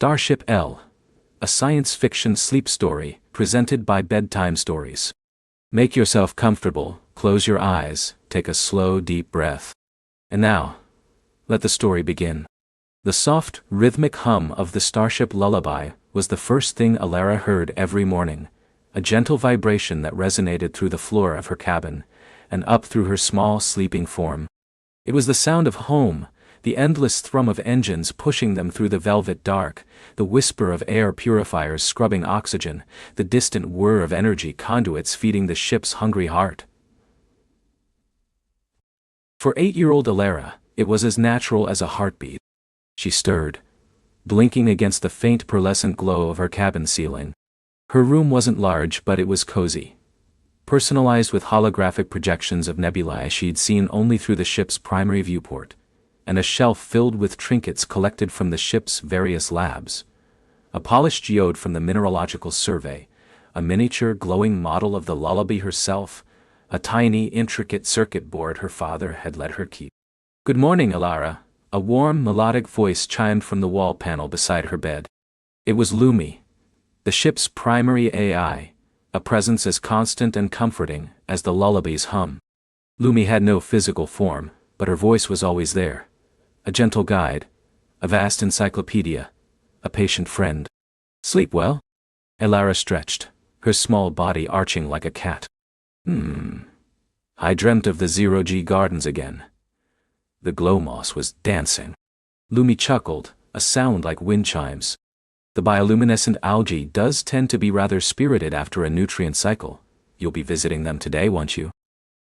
Starship L, a science fiction sleep story presented by Bedtime Stories. Make yourself comfortable, close your eyes, take a slow, deep breath. And now, let the story begin. The soft, rhythmic hum of the Starship lullaby was the first thing Alara heard every morning, a gentle vibration that resonated through the floor of her cabin and up through her small, sleeping form. It was the sound of home, the endless thrum of engines pushing them through the velvet dark, the whisper of air purifiers scrubbing oxygen, the distant whir of energy conduits feeding the ship's hungry heart. For 8-year-old Alara, it was as natural as a heartbeat. She stirred, blinking against the faint pearlescent glow of her cabin ceiling. Her room wasn't large, but it was cozy, personalized with holographic projections of nebulae she'd seen only through the ship's primary viewport, and a shelf filled with trinkets collected from the ship's various labs. A polished geode from the Mineralogical Survey, a miniature glowing model of the lullaby herself, a tiny, intricate circuit board her father had let her keep. "Good morning, Alara," a warm, melodic voice chimed from the wall panel beside her bed. It was Lumi, the ship's primary AI, a presence as constant and comforting as the lullaby's hum. Lumi had no physical form, but her voice was always there. A gentle guide, a vast encyclopedia, a patient friend. "Sleep well?" Alara stretched, her small body arching like a cat. I dreamt of the zero-G gardens again. The glow moss was dancing. Lumi chuckled, a sound like wind chimes. The bioluminescent algae does tend to be rather spirited after a nutrient cycle. You'll be visiting them today, won't you?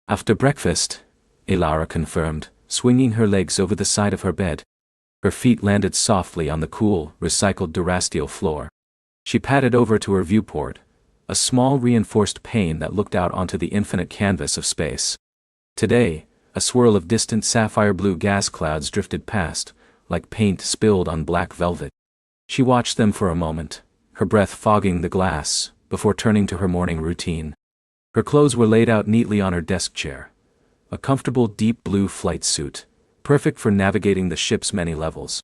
After breakfast, Alara confirmed, swinging her legs over the side of her bed. Her feet landed softly on the cool, recycled Durasteel floor. She padded over to her viewport, a small reinforced pane that looked out onto the infinite canvas of space. Today, a swirl of distant sapphire blue gas clouds drifted past, like paint spilled on black velvet. She watched them for a moment, her breath fogging the glass, before turning to her morning routine. Her clothes were laid out neatly on her desk chair. A comfortable deep blue flight suit, perfect for navigating the ship's many levels.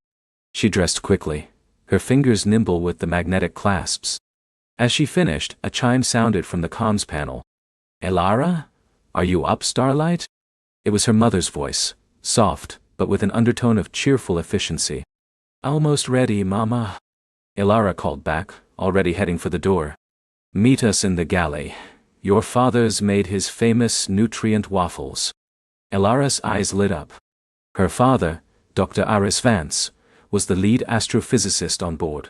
She dressed quickly, her fingers nimble with the magnetic clasps. As she finished, a chime sounded from the comms panel. "Alara? Are you up, Starlight?" It was her mother's voice, soft, but with an undertone of cheerful efficiency. "Almost ready, Mama," Alara called back, already heading for the door. "Meet us in the galley. Your father's made his famous nutrient waffles." Alara's eyes lit up. Her father, Dr. Aris Vance, was the lead astrophysicist on board.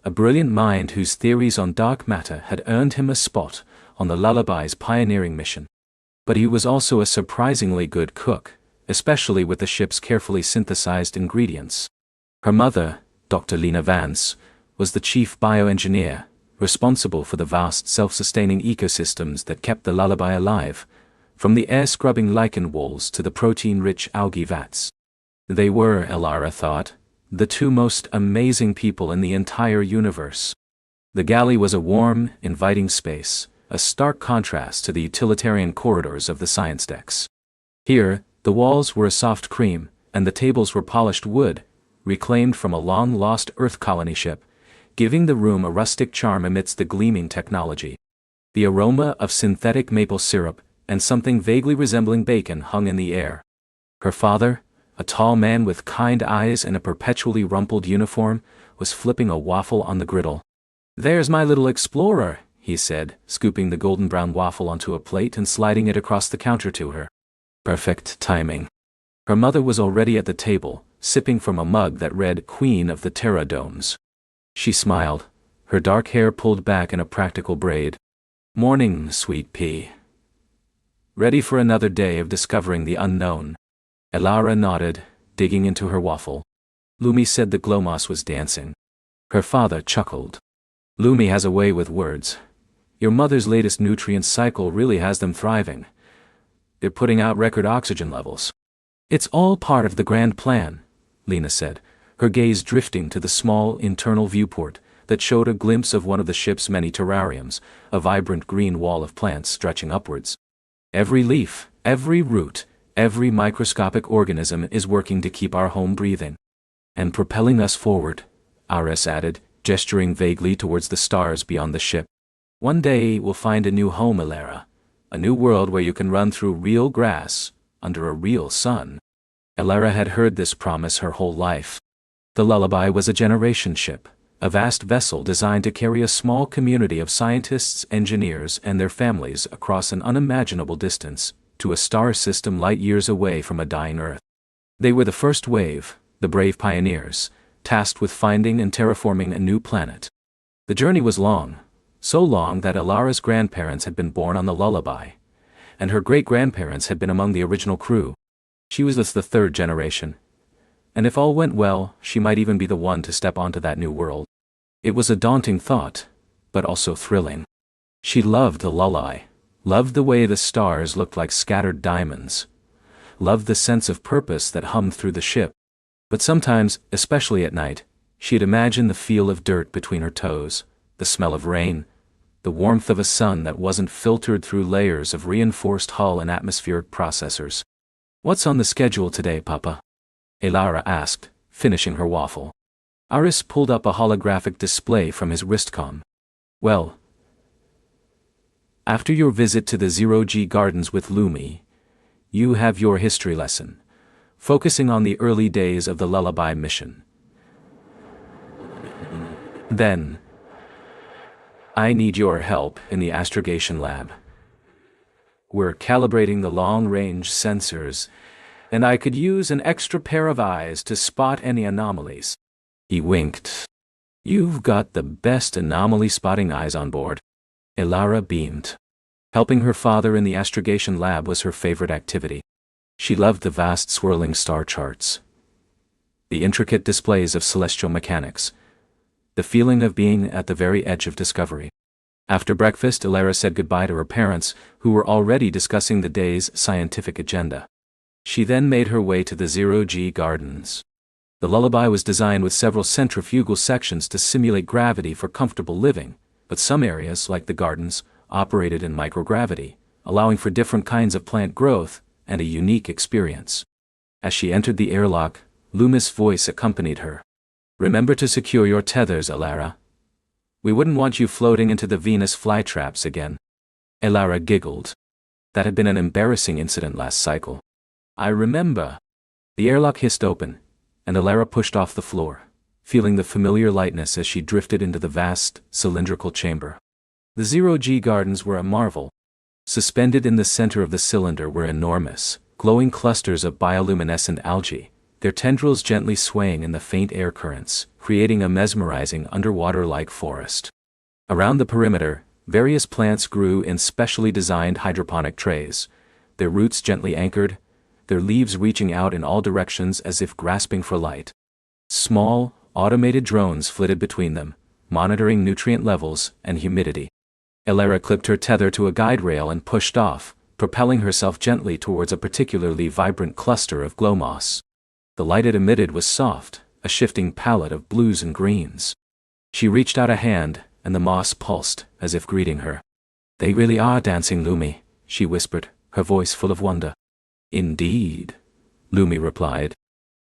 A brilliant mind whose theories on dark matter had earned him a spot on the Lullaby's pioneering mission. But he was also a surprisingly good cook, especially with the ship's carefully synthesized ingredients. Her mother, Dr. Lena Vance, was the chief bioengineer, responsible for the vast self-sustaining ecosystems that kept the lullaby alive, from the air-scrubbing lichen walls to the protein-rich algae vats. They were, Alara thought, the two most amazing people in the entire universe. The galley was a warm, inviting space, a stark contrast to the utilitarian corridors of the science decks. Here, the walls were a soft cream, and the tables were polished wood, reclaimed from a long-lost Earth colony ship, giving the room a rustic charm amidst the gleaming technology. The aroma of synthetic maple syrup and something vaguely resembling bacon hung in the air. Her father, a tall man with kind eyes and a perpetually rumpled uniform, was flipping a waffle on the griddle. "There's my little explorer," he said, scooping the golden brown waffle onto a plate and sliding it across the counter to her. Perfect timing. Her mother was already at the table, sipping from a mug that read "Queen of the Terra Domes." She smiled, her dark hair pulled back in a practical braid. "Morning, sweet pea. Ready for another day of discovering the unknown?" Alara nodded, digging into her waffle. Lumi said the glow moss was dancing. Her father chuckled. "Lumi has a way with words. Your mother's latest nutrient cycle really has them thriving. They're putting out record oxygen levels." "It's all part of the grand plan," Lena said, her gaze drifting to the small internal viewport that showed a glimpse of one of the ship's many terrariums, a vibrant green wall of plants stretching upwards. "Every leaf, every root, every microscopic organism is working to keep our home breathing and propelling us forward," Aris added, gesturing vaguely towards the stars beyond the ship. One day we'll find a new home, Elara. A new world where you can run through real grass, under a real sun. Elara had heard this promise her whole life. The Lullaby was a generation ship, a vast vessel designed to carry a small community of scientists, engineers, and their families across an unimaginable distance, to a star system light years away from a dying Earth. They were the first wave, the brave pioneers, tasked with finding and terraforming a new planet. The journey was long, so long that Elara's grandparents had been born on the Lullaby, and her great-grandparents had been among the original crew. She was thus the third generation, and if all went well, she might even be the one to step onto that new world. It was a daunting thought, but also thrilling. She loved the Lullaby, loved the way the stars looked like scattered diamonds, loved the sense of purpose that hummed through the ship. But sometimes, especially at night, she'd imagine the feel of dirt between her toes, the smell of rain, the warmth of a sun that wasn't filtered through layers of reinforced hull and atmospheric processors. "What's on the schedule today, Papa?" Elara asked, finishing her waffle. Aris pulled up a holographic display from his wristcom. "Well, after your visit to the Zero-G Gardens with Lumi, you have your history lesson, focusing on the early days of the Lullaby mission. Then, I need your help in the astrogation lab. We're calibrating the long-range sensors, and I could use an extra pair of eyes to spot any anomalies." He winked. "You've got the best anomaly-spotting eyes on board." Elara beamed. Helping her father in the astrogation lab was her favorite activity. She loved the vast swirling star charts, the intricate displays of celestial mechanics, the feeling of being at the very edge of discovery. After breakfast, Elara said goodbye to her parents, who were already discussing the day's scientific agenda. She then made her way to the Zero-G Gardens. The Lullaby was designed with several centrifugal sections to simulate gravity for comfortable living, but some areas, like the gardens, operated in microgravity, allowing for different kinds of plant growth and a unique experience. As she entered the airlock, Lumi's voice accompanied her. "Remember to secure your tethers, Elara. We wouldn't want you floating into the Venus flytraps again." Elara giggled. That had been an embarrassing incident last cycle. "I remember." The airlock hissed open, and Elara pushed off the floor, feeling the familiar lightness as she drifted into the vast, cylindrical chamber. The Zero-G Gardens were a marvel. Suspended in the center of the cylinder were enormous, glowing clusters of bioluminescent algae, their tendrils gently swaying in the faint air currents, creating a mesmerizing underwater-like forest. Around the perimeter, various plants grew in specially designed hydroponic trays, their roots gently anchored, their leaves reaching out in all directions as if grasping for light. Small, automated drones flitted between them, monitoring nutrient levels and humidity. Elara clipped her tether to a guide rail and pushed off, propelling herself gently towards a particularly vibrant cluster of glow moss. The light it emitted was soft, a shifting palette of blues and greens. She reached out a hand, and the moss pulsed, as if greeting her. "They really are dancing, Lumi," she whispered, her voice full of wonder. "Indeed," Lumi replied.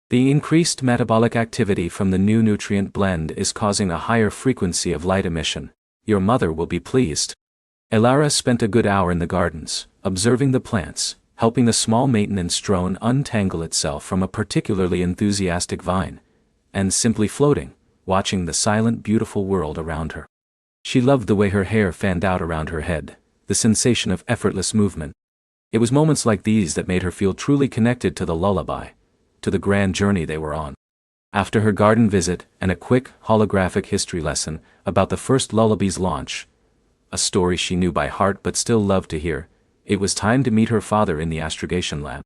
"The increased metabolic activity from the new nutrient blend is causing a higher frequency of light emission. Your mother will be pleased." Elara spent a good hour in the gardens, observing the plants, helping the small maintenance drone untangle itself from a particularly enthusiastic vine, and simply floating, watching the silent, beautiful world around her. She loved the way her hair fanned out around her head, the sensation of effortless movement. It was moments like these that made her feel truly connected to the Lullaby, to the grand journey they were on. After her garden visit and a quick, holographic history lesson about the first Lullaby's launch, a story she knew by heart but still loved to hear, it was time to meet her father in the astrogation lab.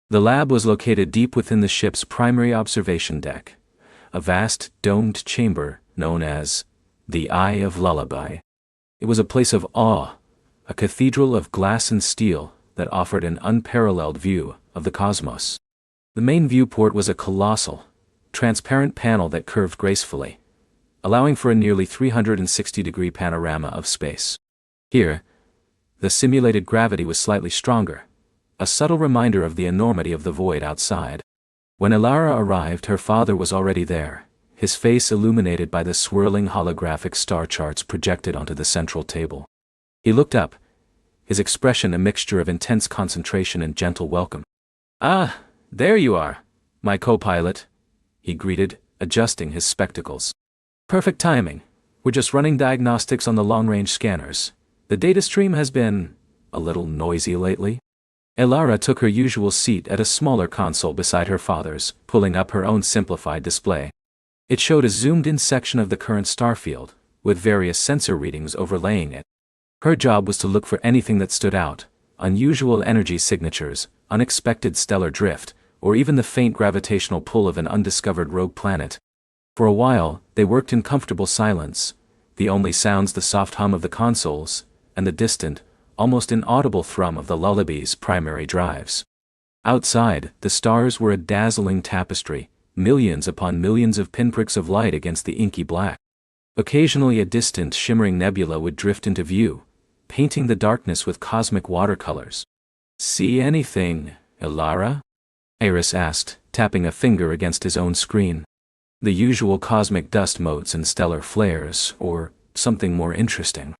The lab was located deep within the ship's primary observation deck, a vast, domed chamber known as the Eye of Lullaby. It was a place of awe, a cathedral of glass and steel that offered an unparalleled view of the cosmos. The main viewport was a colossal, transparent panel that curved gracefully, allowing for a nearly 360-degree panorama of space. Here, the simulated gravity was slightly stronger, a subtle reminder of the enormity of the void outside. When Elara arrived, her father was already there, his face illuminated by the swirling holographic star charts projected onto the central table. He looked up, his expression a mixture of intense concentration and gentle welcome. "Ah, there you are, my co-pilot," he greeted, adjusting his spectacles. "Perfect timing. We're just running diagnostics on the long-range scanners. The data stream has been a little noisy lately." Elara took her usual seat at a smaller console beside her father's, pulling up her own simplified display. It showed a zoomed-in section of the current star field, with various sensor readings overlaying it. Her job was to look for anything that stood out: unusual energy signatures, unexpected stellar drift, or even the faint gravitational pull of an undiscovered rogue planet. For a while, they worked in comfortable silence, the only sounds the soft hum of the consoles, and the distant, almost inaudible thrum of the Lullaby's primary drives. Outside, the stars were a dazzling tapestry, millions upon millions of pinpricks of light against the inky black. Occasionally a distant shimmering nebula would drift into view, painting the darkness with cosmic watercolors. "See anything, Elara?" Iris asked, tapping a finger against his own screen. "The usual cosmic dust motes and stellar flares, or something more interesting?"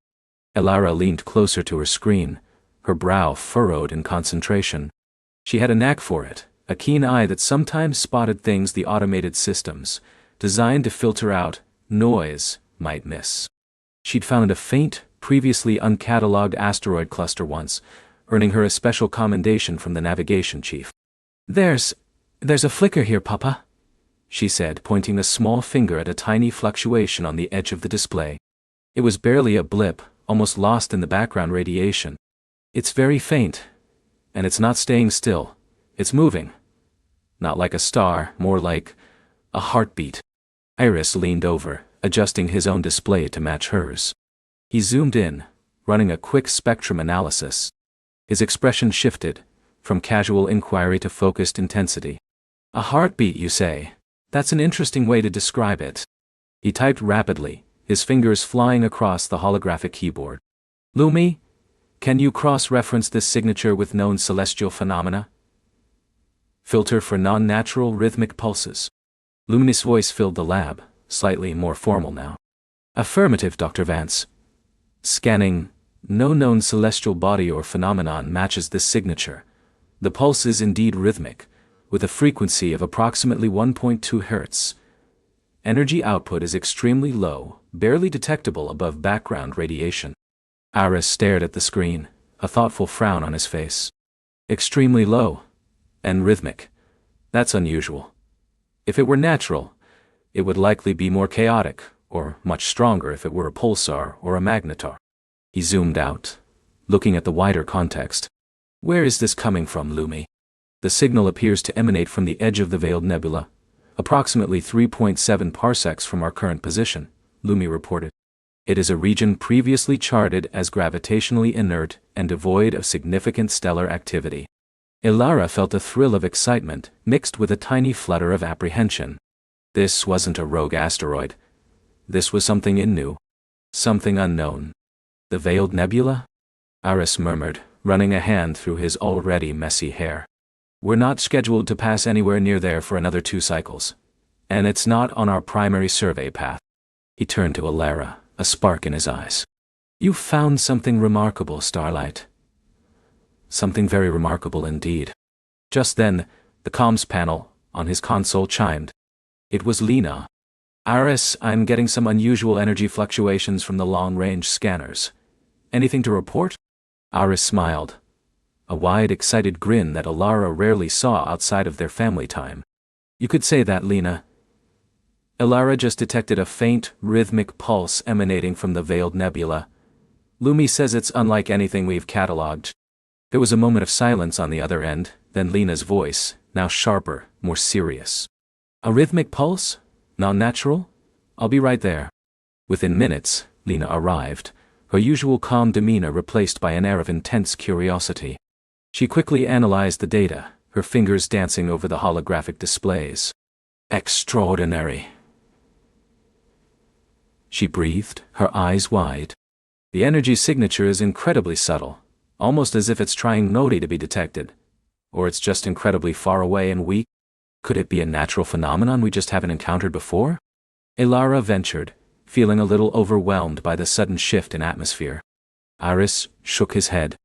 Elara leaned closer to her screen, her brow furrowed in concentration. She had a knack for it, a keen eye that sometimes spotted things the automated systems, designed to filter out noise, might miss. She'd found a faint, previously uncatalogued asteroid cluster once, earning her a special commendation from the navigation chief. There's a flicker here, Papa," she said, pointing a small finger at a tiny fluctuation on the edge of the display. It was barely a blip, almost lost in the background radiation. "It's very faint. And it's not staying still. It's moving. Not like a star, more like a heartbeat." Iris leaned over, adjusting his own display to match hers. He zoomed in, running a quick spectrum analysis. His expression shifted, from casual inquiry to focused intensity. "A heartbeat, you say? That's an interesting way to describe it." He typed rapidly, his fingers flying across the holographic keyboard. "Lumi, can you cross-reference this signature with known celestial phenomena? Filter for non-natural rhythmic pulses." Lumi's voice filled the lab, slightly more formal now. "Affirmative, Dr. Vance. Scanning, no known celestial body or phenomenon matches this signature. The pulse is indeed rhythmic, with a frequency of approximately 1.2 Hz. Energy output is extremely low, barely detectable above background radiation." Iris stared at the screen, a thoughtful frown on his face. "Extremely low. And rhythmic. That's unusual. If it were natural, it would likely be more chaotic, or much stronger if it were a pulsar or a magnetar." He zoomed out, looking at the wider context. "Where is this coming from, Lumi?" "The signal appears to emanate from the edge of the Veiled Nebula, approximately 3.7 parsecs from our current position," Lumi reported. "It is a region previously charted as gravitationally inert and devoid of significant stellar activity." Elara felt a thrill of excitement mixed with a tiny flutter of apprehension. This wasn't a rogue asteroid. This was something new. Something unknown. "The Veiled Nebula?" Iris murmured, running a hand through his already messy hair. "We're not scheduled to pass anywhere near there for another 2 cycles. And it's not on our primary survey path." He turned to Elara, a spark in his eyes. "You've found something remarkable, Starlight. Something very remarkable indeed." Just then, the comms panel on his console chimed. It was Lena. "Iris, I'm getting some unusual energy fluctuations from the long-range scanners. Anything to report?" Iris smiled, a wide, excited grin that Elara rarely saw outside of their family time. "You could say that, Lena." Elara just detected a faint, rhythmic pulse emanating from the Veiled Nebula. "Lumi says it's unlike anything we've catalogued." There was a moment of silence on the other end, then Lena's voice, now sharper, more serious. "A rhythmic pulse? Non-natural? I'll be right there." Within minutes, Lena arrived, her usual calm demeanor replaced by an air of intense curiosity. She quickly analyzed the data, her fingers dancing over the holographic displays. "Extraordinary," she breathed, her eyes wide. "The energy signature is incredibly subtle, almost as if it's trying not to be detected. Or it's just incredibly far away and weak. Could it be a natural phenomenon we just haven't encountered before? Elara ventured, feeling a little overwhelmed by the sudden shift in atmosphere. Iris shook his head.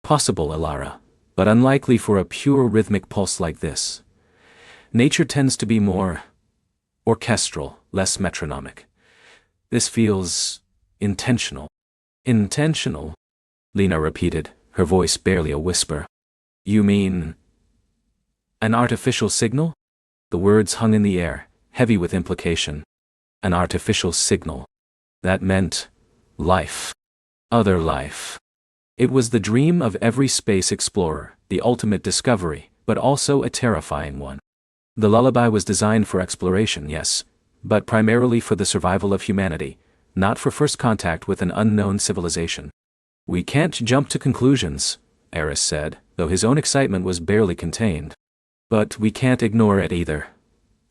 Possible, Elara, but unlikely for a pure rhythmic pulse like this. Nature tends to be more orchestral, less metronomic. This feels intentional. Intentional? Lena repeated, her voice barely a whisper. You mean an artificial signal? The words hung in the air, heavy with implication. An artificial signal. That meant life. Other life. It was the dream of every space explorer, the ultimate discovery, but also a terrifying one. The lullaby was designed for exploration, yes, but primarily for the survival of humanity, not for first contact with an unknown civilization. We can't jump to conclusions, Eris said, though his own excitement was barely contained. But we can't ignore it either.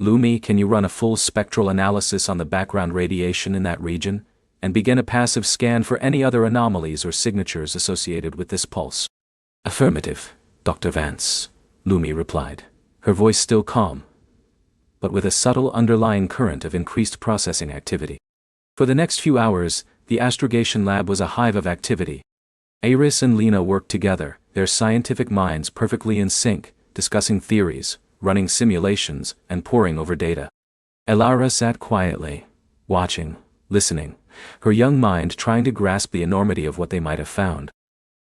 Lumi, can you run a full spectral analysis on the background radiation in that region, and begin a passive scan for any other anomalies or signatures associated with this pulse? Affirmative, Dr. Vance, Lumi replied, her voice still calm, but with a subtle underlying current of increased processing activity. For the next few hours, the astrogation lab was a hive of activity. Iris and Lena worked together, their scientific minds perfectly in sync, discussing theories, running simulations, and poring over data. Elara sat quietly, watching, listening, her young mind trying to grasp the enormity of what they might have found.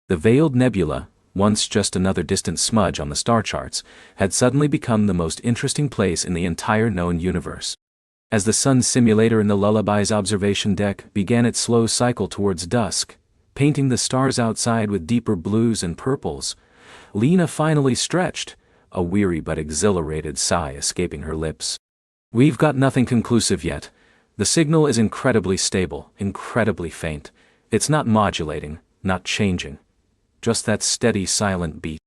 The Veiled Nebula, once just another distant smudge on the star charts, had suddenly become the most interesting place in the entire known universe. As the sun simulator in the lullaby's observation deck began its slow cycle towards dusk, painting the stars outside with deeper blues and purples, Lena finally stretched, a weary but exhilarated sigh escaping her lips. We've got nothing conclusive yet. The signal is incredibly stable, incredibly faint. It's not modulating, not changing. Just that steady, silent beat.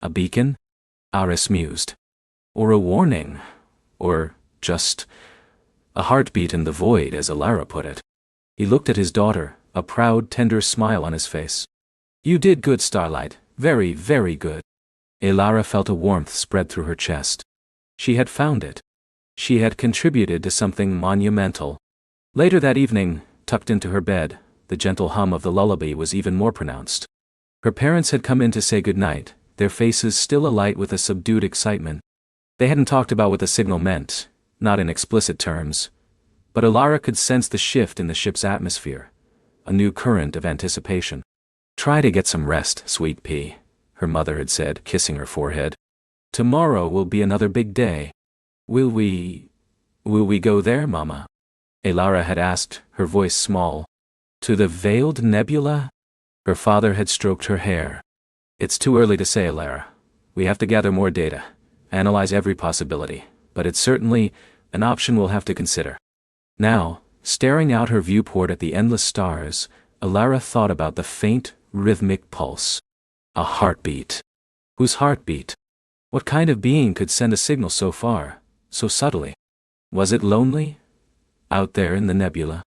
A beacon? Iris mused. Or a warning. Or just a heartbeat in the void, as Elara put it. He looked at his daughter, a proud, tender smile on his face. You did good, Starlight. Very, very good. Elara felt a warmth spread through her chest. She had found it. She had contributed to something monumental. Later that evening, tucked into her bed, the gentle hum of the lullaby was even more pronounced. Her parents had come in to say goodnight, their faces still alight with a subdued excitement. They hadn't talked about what the signal meant, not in explicit terms, but Elara could sense the shift in the ship's atmosphere, a new current of anticipation. Try to get some rest, sweet pea, her mother had said, kissing her forehead. Tomorrow will be another big day. Will we go there, Mama? Elara had asked, her voice small. To the Veiled Nebula? Her father had stroked her hair. It's too early to say, Elara. We have to gather more data, analyze every possibility, but it's certainly an option we'll have to consider. Now, staring out her viewport at the endless stars, Elara thought about the faint, rhythmic pulse. A heartbeat. Whose heartbeat? What kind of being could send a signal so far, so subtly? Was it lonely? Out there in the nebula?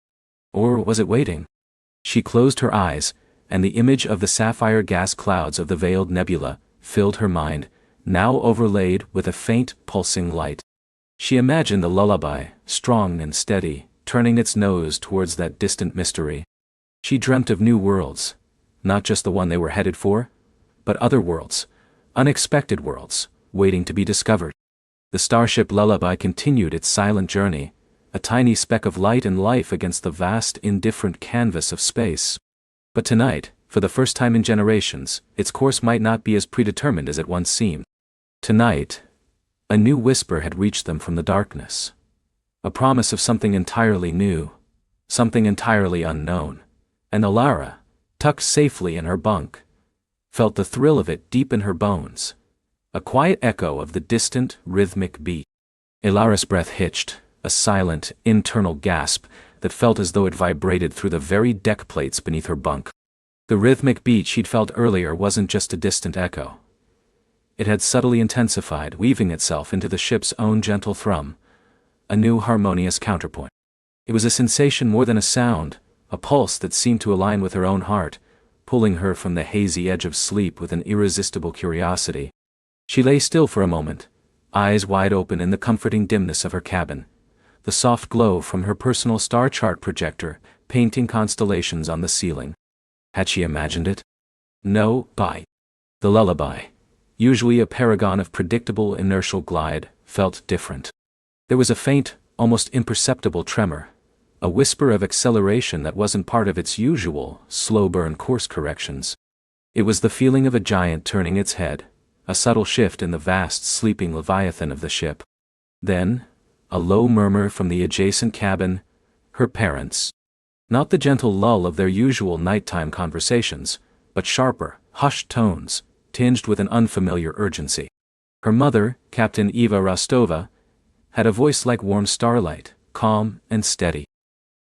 Or was it waiting? She closed her eyes, and the image of the sapphire gas clouds of the Veiled Nebula filled her mind, now overlaid with a faint, pulsing light. She imagined the lullaby, strong and steady, turning its nose towards that distant mystery. She dreamt of new worlds, not just the one they were headed for, but other worlds, unexpected worlds, waiting to be discovered. The Starship lullaby continued its silent journey, a tiny speck of light and life against the vast, indifferent canvas of space. But tonight, for the first time in generations, its course might not be as predetermined as it once seemed. Tonight, a new whisper had reached them from the darkness. A promise of something entirely new, something entirely unknown. And Elara, tucked safely in her bunk, felt the thrill of it deep in her bones. A quiet echo of the distant, rhythmic beat. Elara's breath hitched, a silent, internal gasp that felt as though it vibrated through the very deck plates beneath her bunk. The rhythmic beat she'd felt earlier wasn't just a distant echo. It had subtly intensified, weaving itself into the ship's own gentle thrum, a new harmonious counterpoint. It was a sensation more than a sound, a pulse that seemed to align with her own heart, pulling her from the hazy edge of sleep with an irresistible curiosity. She lay still for a moment, eyes wide open in the comforting dimness of her cabin, the soft glow from her personal star chart projector, painting constellations on the ceiling. Had she imagined it? No, the lullaby, usually a paragon of predictable inertial glide, felt different. There was a faint, almost imperceptible tremor, a whisper of acceleration that wasn't part of its usual, slow-burn course corrections. It was the feeling of a giant turning its head, a subtle shift in the vast sleeping leviathan of the ship. Then, a low murmur from the adjacent cabin, her parents. Not the gentle lull of their usual nighttime conversations, but sharper, hushed tones, tinged with an unfamiliar urgency. Her mother, Captain Eva Rostova, had a voice like warm starlight, calm and steady.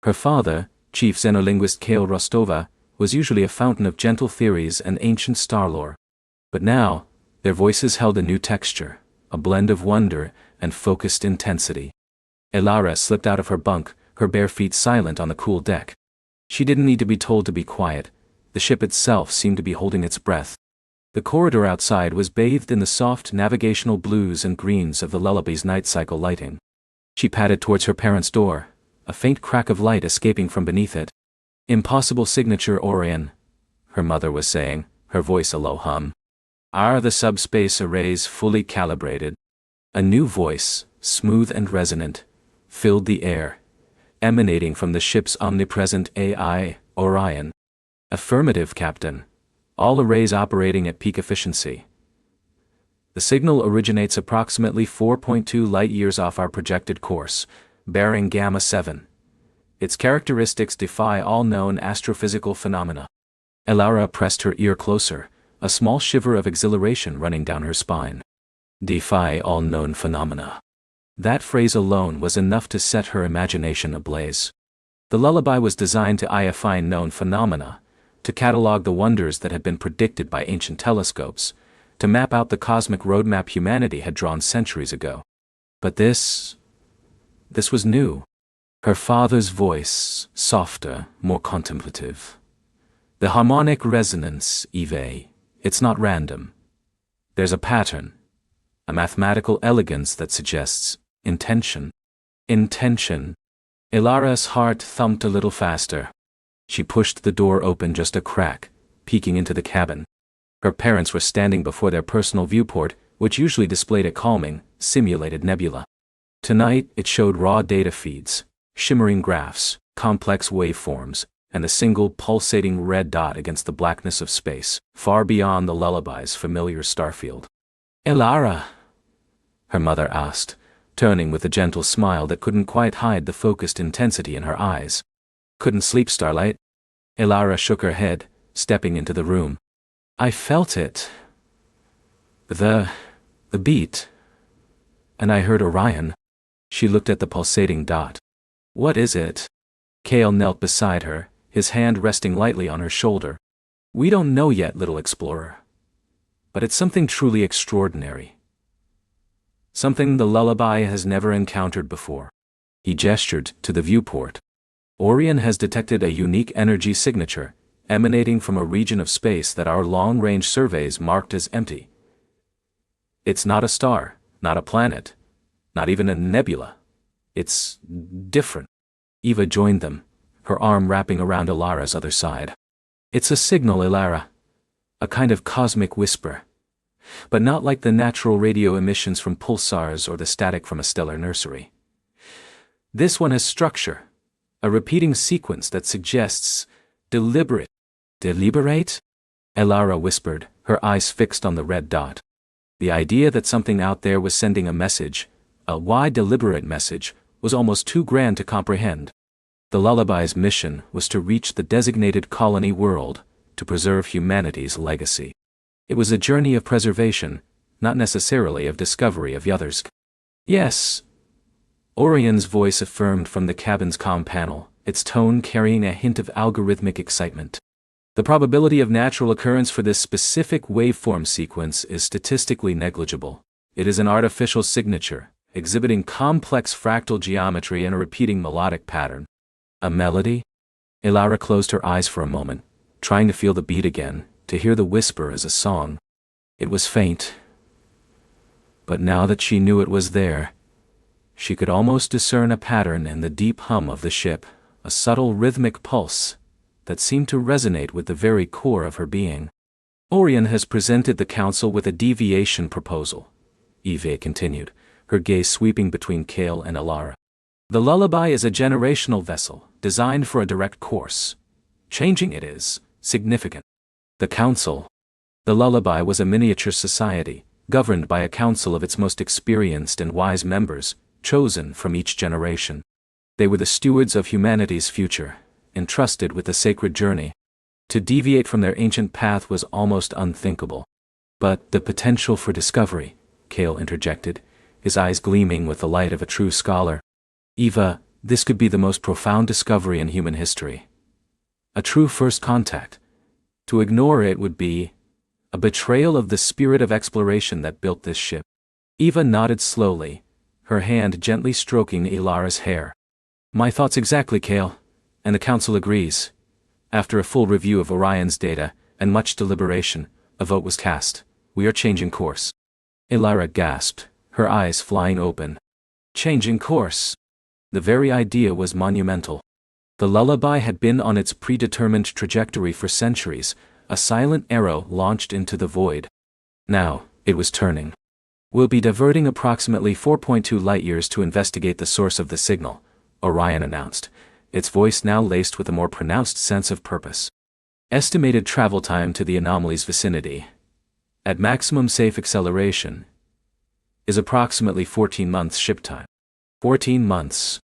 Her father, Chief Xenolinguist Kale Rostova, was usually a fountain of gentle theories and ancient star lore. But now, their voices held a new texture, a blend of wonder and focused intensity. Elara slipped out of her bunk, her bare feet silent on the cool deck. She didn't need to be told to be quiet. The ship itself seemed to be holding its breath. The corridor outside was bathed in the soft navigational blues and greens of the lullaby's night cycle lighting. She padded towards her parents' door, a faint crack of light escaping from beneath it. "Impossible signature, Orion," her mother was saying, her voice a low hum. "Are the subspace arrays fully calibrated?" A new voice, smooth and resonant, filled the air, emanating from the ship's omnipresent AI, Orion. "Affirmative, Captain. All arrays operating at peak efficiency. The signal originates approximately 4.2 light-years off our projected course, bearing Gamma 7. Its characteristics defy all known astrophysical phenomena." Elara pressed her ear closer, a small shiver of exhilaration running down her spine. Defy all known phenomena. That phrase alone was enough to set her imagination ablaze. The lullaby was designed to identify known phenomena, to catalog the wonders that had been predicted by ancient telescopes, to map out the cosmic roadmap humanity had drawn centuries ago. But this was new. Her father's voice, softer, more contemplative. "The harmonic resonance, Eve. It's not random. There's a pattern, a mathematical elegance that suggests intention." Intention. Elara's heart thumped a little faster. She pushed the door open just a crack, peeking into the cabin. Her parents were standing before their personal viewport, which usually displayed a calming, simulated nebula. Tonight, it showed raw data feeds, shimmering graphs, complex waveforms, and a single pulsating red dot against the blackness of space, far beyond the lullaby's familiar starfield. "Elara?" her mother asked, turning with a gentle smile that couldn't quite hide the focused intensity in her eyes. "Couldn't sleep, Starlight?" Elara shook her head, stepping into the room. "I felt it. The beat. And I heard Orion." She looked at the pulsating dot. "What is it?" Kale knelt beside her, his hand resting lightly on her shoulder. "We don't know yet, little explorer. But it's something truly extraordinary. Something the lullaby has never encountered before." He gestured to the viewport. "Orion has detected a unique energy signature, emanating from a region of space that our long-range surveys marked as empty. It's not a star, not a planet, not even a nebula. It's different." Eva joined them, her arm wrapping around Elara's other side. "It's a signal, Elara. A kind of cosmic whisper. But not like the natural radio emissions from pulsars or the static from a stellar nursery. This one has structure, a repeating sequence that suggests deliberate." "Deliberate?" Elara whispered, her eyes fixed on the red dot. The idea that something out there was sending a message, a why deliberate message, was almost too grand to comprehend. The lullaby's mission was to reach the designated colony world, to preserve humanity's legacy. It was a journey of preservation, not necessarily of discovery of Yuthersk. "Yes," Orion's voice affirmed from the cabin's comm panel, its tone carrying a hint of algorithmic excitement. "The probability of natural occurrence for this specific waveform sequence is statistically negligible. It is an artificial signature, exhibiting complex fractal geometry and a repeating melodic pattern." "A melody?" Elara closed her eyes for a moment, trying to feel the beat again, to hear the whisper as a song. It was faint. But now that she knew it was there, She could almost discern a pattern in the deep hum of the ship, a subtle rhythmic pulse that seemed to resonate with the very core of her being. Orion has presented the council with a deviation proposal, Eve continued, her gaze sweeping between Kale and Alara. The lullaby is a generational vessel, designed for a direct course. Changing it is significant. The council. The lullaby was a miniature society, governed by a council of its most experienced and wise members, chosen from each generation. They were the stewards of humanity's future, entrusted with the sacred journey. To deviate from their ancient path was almost unthinkable. But the potential for discovery, Kale interjected, his eyes gleaming with the light of a true scholar. Eva, this could be the most profound discovery in human history. A true first contact. To ignore it would be a betrayal of the spirit of exploration that built this ship. Eva nodded slowly, her hand gently stroking Ilara's hair. My thoughts exactly, Kale, and the council agrees. After a full review of Orion's data, and much deliberation, a vote was cast. We are changing course. Ilara gasped, her eyes flying open. Changing course. The very idea was monumental. The lullaby had been on its predetermined trajectory for centuries, a silent arrow launched into the void. Now, it was turning. We'll be diverting approximately 4.2 light-years to investigate the source of the signal, Orion announced, its voice now laced with a more pronounced sense of purpose. Estimated travel time to the anomaly's vicinity, at maximum safe acceleration, is approximately 14 months ship time. 14 months.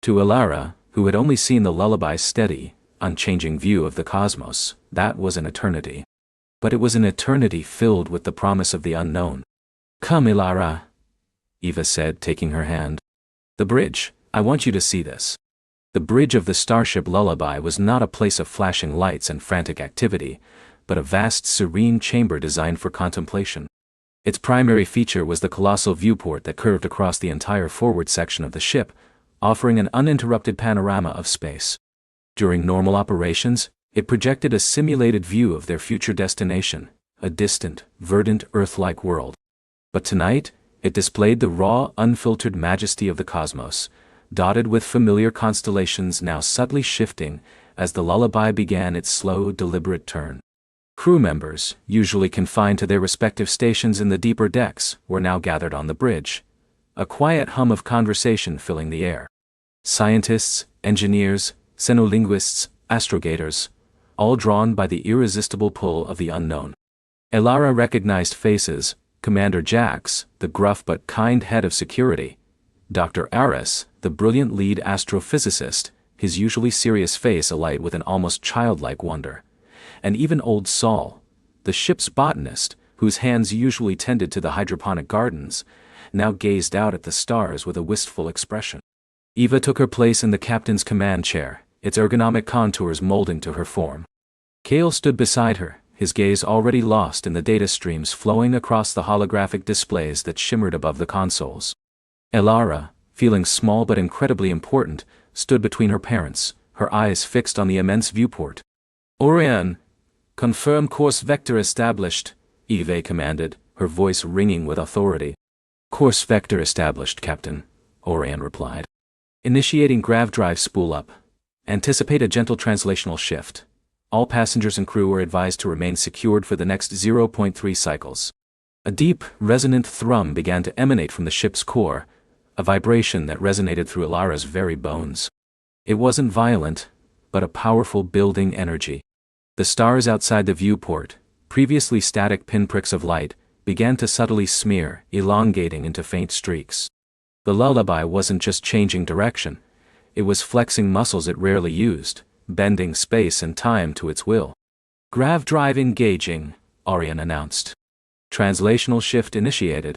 To Ilara, who had only seen the lullaby's steady, unchanging view of the cosmos, that was an eternity. But it was an eternity filled with the promise of the unknown. Come, Ilara, Eva said, taking her hand. The bridge, I want you to see this. The bridge of the Starship lullaby was not a place of flashing lights and frantic activity, but a vast serene chamber designed for contemplation. Its primary feature was the colossal viewport that curved across the entire forward section of the ship, offering an uninterrupted panorama of space. During normal operations, it projected a simulated view of their future destination, a distant, verdant Earth-like world. But tonight, it displayed the raw, unfiltered majesty of the cosmos, dotted with familiar constellations now subtly shifting as the lullaby began its slow, deliberate turn. Crew members, usually confined to their respective stations in the deeper decks, were now gathered on the bridge, a quiet hum of conversation filling the air. Scientists, engineers, xenolinguists, astrogators, all drawn by the irresistible pull of the unknown. Ilara recognized faces: Commander Jax, the gruff but kind head of security; Dr. Aris, the brilliant lead astrophysicist, his usually serious face alight with an almost childlike wonder; and even old Saul, the ship's botanist, whose hands usually tended to the hydroponic gardens, now gazed out at the stars with a wistful expression. Eva took her place in the captain's command chair, its ergonomic contours molding to her form. Kale stood beside her, his gaze already lost in the data streams flowing across the holographic displays that shimmered above the consoles. Ilara, feeling small but incredibly important, stood between her parents, her eyes fixed on the immense viewport. Orion, confirm course vector established, Eve commanded, her voice ringing with authority. Course vector established, Captain, Orion replied. Initiating grav drive spool up. Anticipate a gentle translational shift. All passengers and crew are advised to remain secured for the next 0.3 cycles. A deep, resonant thrum began to emanate from the ship's core, a vibration that resonated through Ilara's very bones. It wasn't violent, but a powerful building energy. The stars outside the viewport, previously static pinpricks of light, began to subtly smear, elongating into faint streaks. The lullaby wasn't just changing direction, it was flexing muscles it rarely used, bending space and time to its will. Grav drive engaging, Orion announced. Translational shift initiated.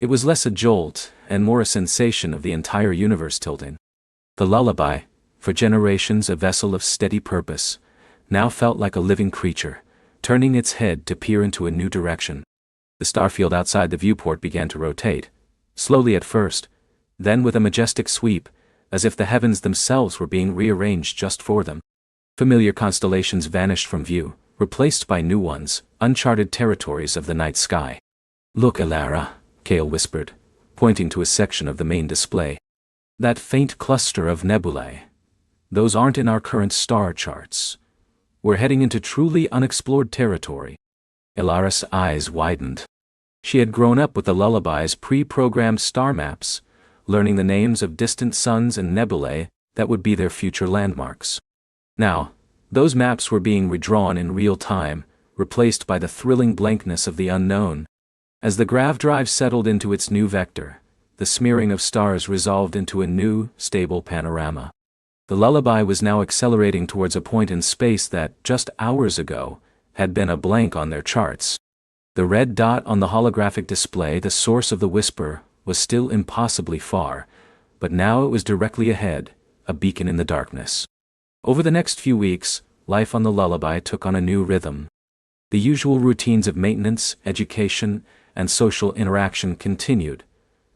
It was less a jolt and more a sensation of the entire universe tilting. The lullaby, for generations a vessel of steady purpose, now felt like a living creature, turning its head to peer into a new direction. The starfield outside the viewport began to rotate, slowly at first, then with a majestic sweep, as if the heavens themselves were being rearranged just for them. Familiar constellations vanished from view, replaced by new ones, uncharted territories of the night sky. Look, Ilara, Kale whispered, pointing to a section of the main display. "That faint cluster of nebulae. Those aren't in our current star charts. We're heading into truly unexplored territory." Elara's eyes widened. She had grown up with the Lullaby's pre-programmed star maps, learning the names of distant suns and nebulae that would be their future landmarks. Now, those maps were being redrawn in real time, replaced by the thrilling blankness of the unknown. As the grav drive settled into its new vector, the smearing of stars resolved into a new, stable panorama. The Lullaby was now accelerating towards a point in space that, just hours ago, had been a blank on their charts. The red dot on the holographic display, the source of the whisper, was still impossibly far, but now it was directly ahead, a beacon in the darkness. Over the next few weeks, life on the Lullaby took on a new rhythm. The usual routines of maintenance, education, and social interaction continued,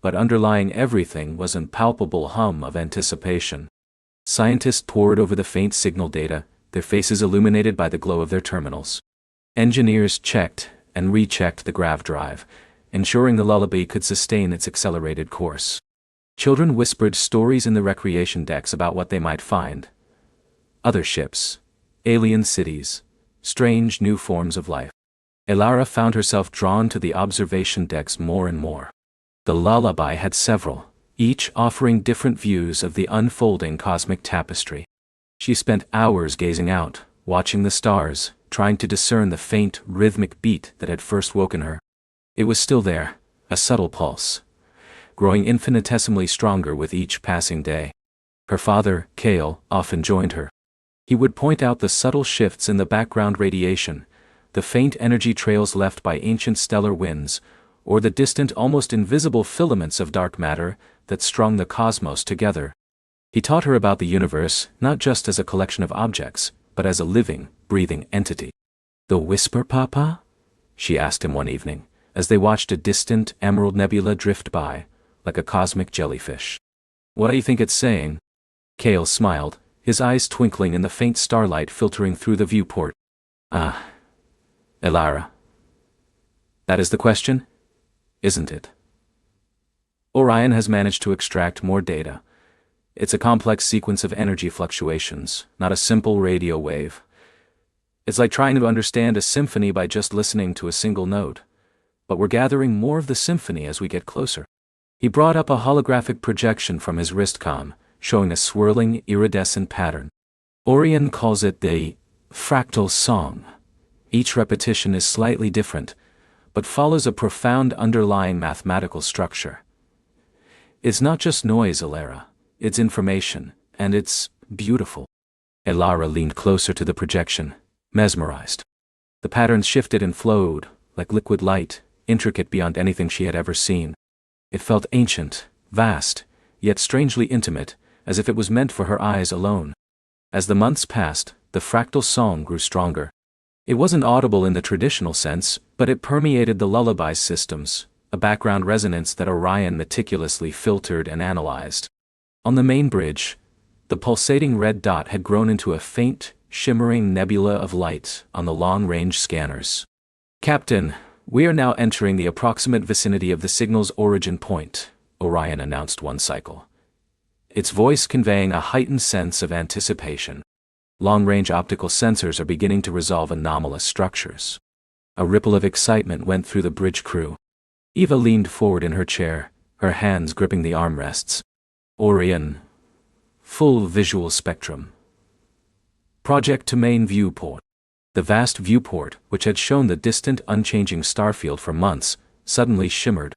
but underlying everything was an palpable hum of anticipation. Scientists pored over the faint signal data, their faces illuminated by the glow of their terminals. Engineers checked and rechecked the grav drive, ensuring the Lullaby could sustain its accelerated course. Children whispered stories in the recreation decks about what they might find. Other ships, alien cities, strange new forms of life. Elara found herself drawn to the observation decks more and more. The Lullaby had several, each offering different views of the unfolding cosmic tapestry. She spent hours gazing out, watching the stars, trying to discern the faint, rhythmic beat that had first woken her. It was still there, a subtle pulse, growing infinitesimally stronger with each passing day. Her father, Kale, often joined her. He would point out the subtle shifts in the background radiation, the faint energy trails left by ancient stellar winds, or the distant, almost invisible filaments of dark matter that strung the cosmos together. He taught her about the universe, not just as a collection of objects, but as a living, breathing entity. "The whisper, Papa?" she asked him one evening, as they watched a distant emerald nebula drift by, like a cosmic jellyfish. "What do you think it's saying?" Kale smiled, his eyes twinkling in the faint starlight filtering through the viewport. "Ah, Elara. That is the question, isn't it? Orion has managed to extract more data. It's a complex sequence of energy fluctuations, not a simple radio wave. It's like trying to understand a symphony by just listening to a single note. But we're gathering more of the symphony as we get closer." He brought up a holographic projection from his wristcom, showing a swirling, iridescent pattern. Orion calls it the fractal song. Each repetition is slightly different, but follows a profound underlying mathematical structure. It's not just noise, Elara. It's information, and it's beautiful. Elara leaned closer to the projection, mesmerized. The patterns shifted and flowed, like liquid light, intricate beyond anything she had ever seen. It felt ancient, vast, yet strangely intimate, as if it was meant for her eyes alone. As the months passed, the fractal song grew stronger. It wasn't audible in the traditional sense, but it permeated the Lullaby's systems, a background resonance that Orion meticulously filtered and analyzed. On the main bridge, the pulsating red dot had grown into a faint, shimmering nebula of light on the long-range scanners. "Captain, we are now entering the approximate vicinity of the signal's origin point," Orion announced one cycle, its voice conveying a heightened sense of anticipation. Long-range optical sensors are beginning to resolve anomalous structures. A ripple of excitement went through the bridge crew. Eva leaned forward in her chair, her hands gripping the armrests. "Orion. Full visual spectrum. Project to main viewport." The vast viewport, which had shown the distant, unchanging starfield for months, suddenly shimmered.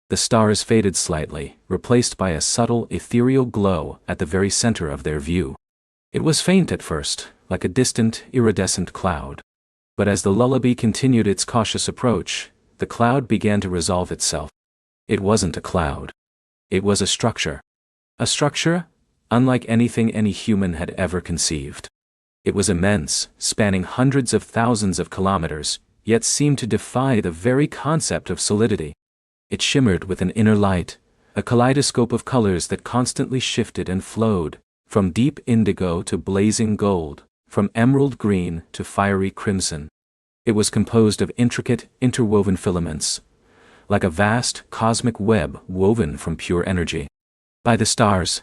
The stars faded slightly, replaced by a subtle, ethereal glow at the very center of their view. It was faint at first, like a distant, iridescent cloud. But as the Lullaby continued its cautious approach, the cloud began to resolve itself. It wasn't a cloud. It was a structure. A structure unlike anything any human had ever conceived. It was immense, spanning hundreds of thousands of kilometers, yet seemed to defy the very concept of solidity. It shimmered with an inner light, a kaleidoscope of colors that constantly shifted and flowed, from deep indigo to blazing gold, from emerald green to fiery crimson. It was composed of intricate, interwoven filaments, like a vast, cosmic web woven from pure energy. "By the stars,"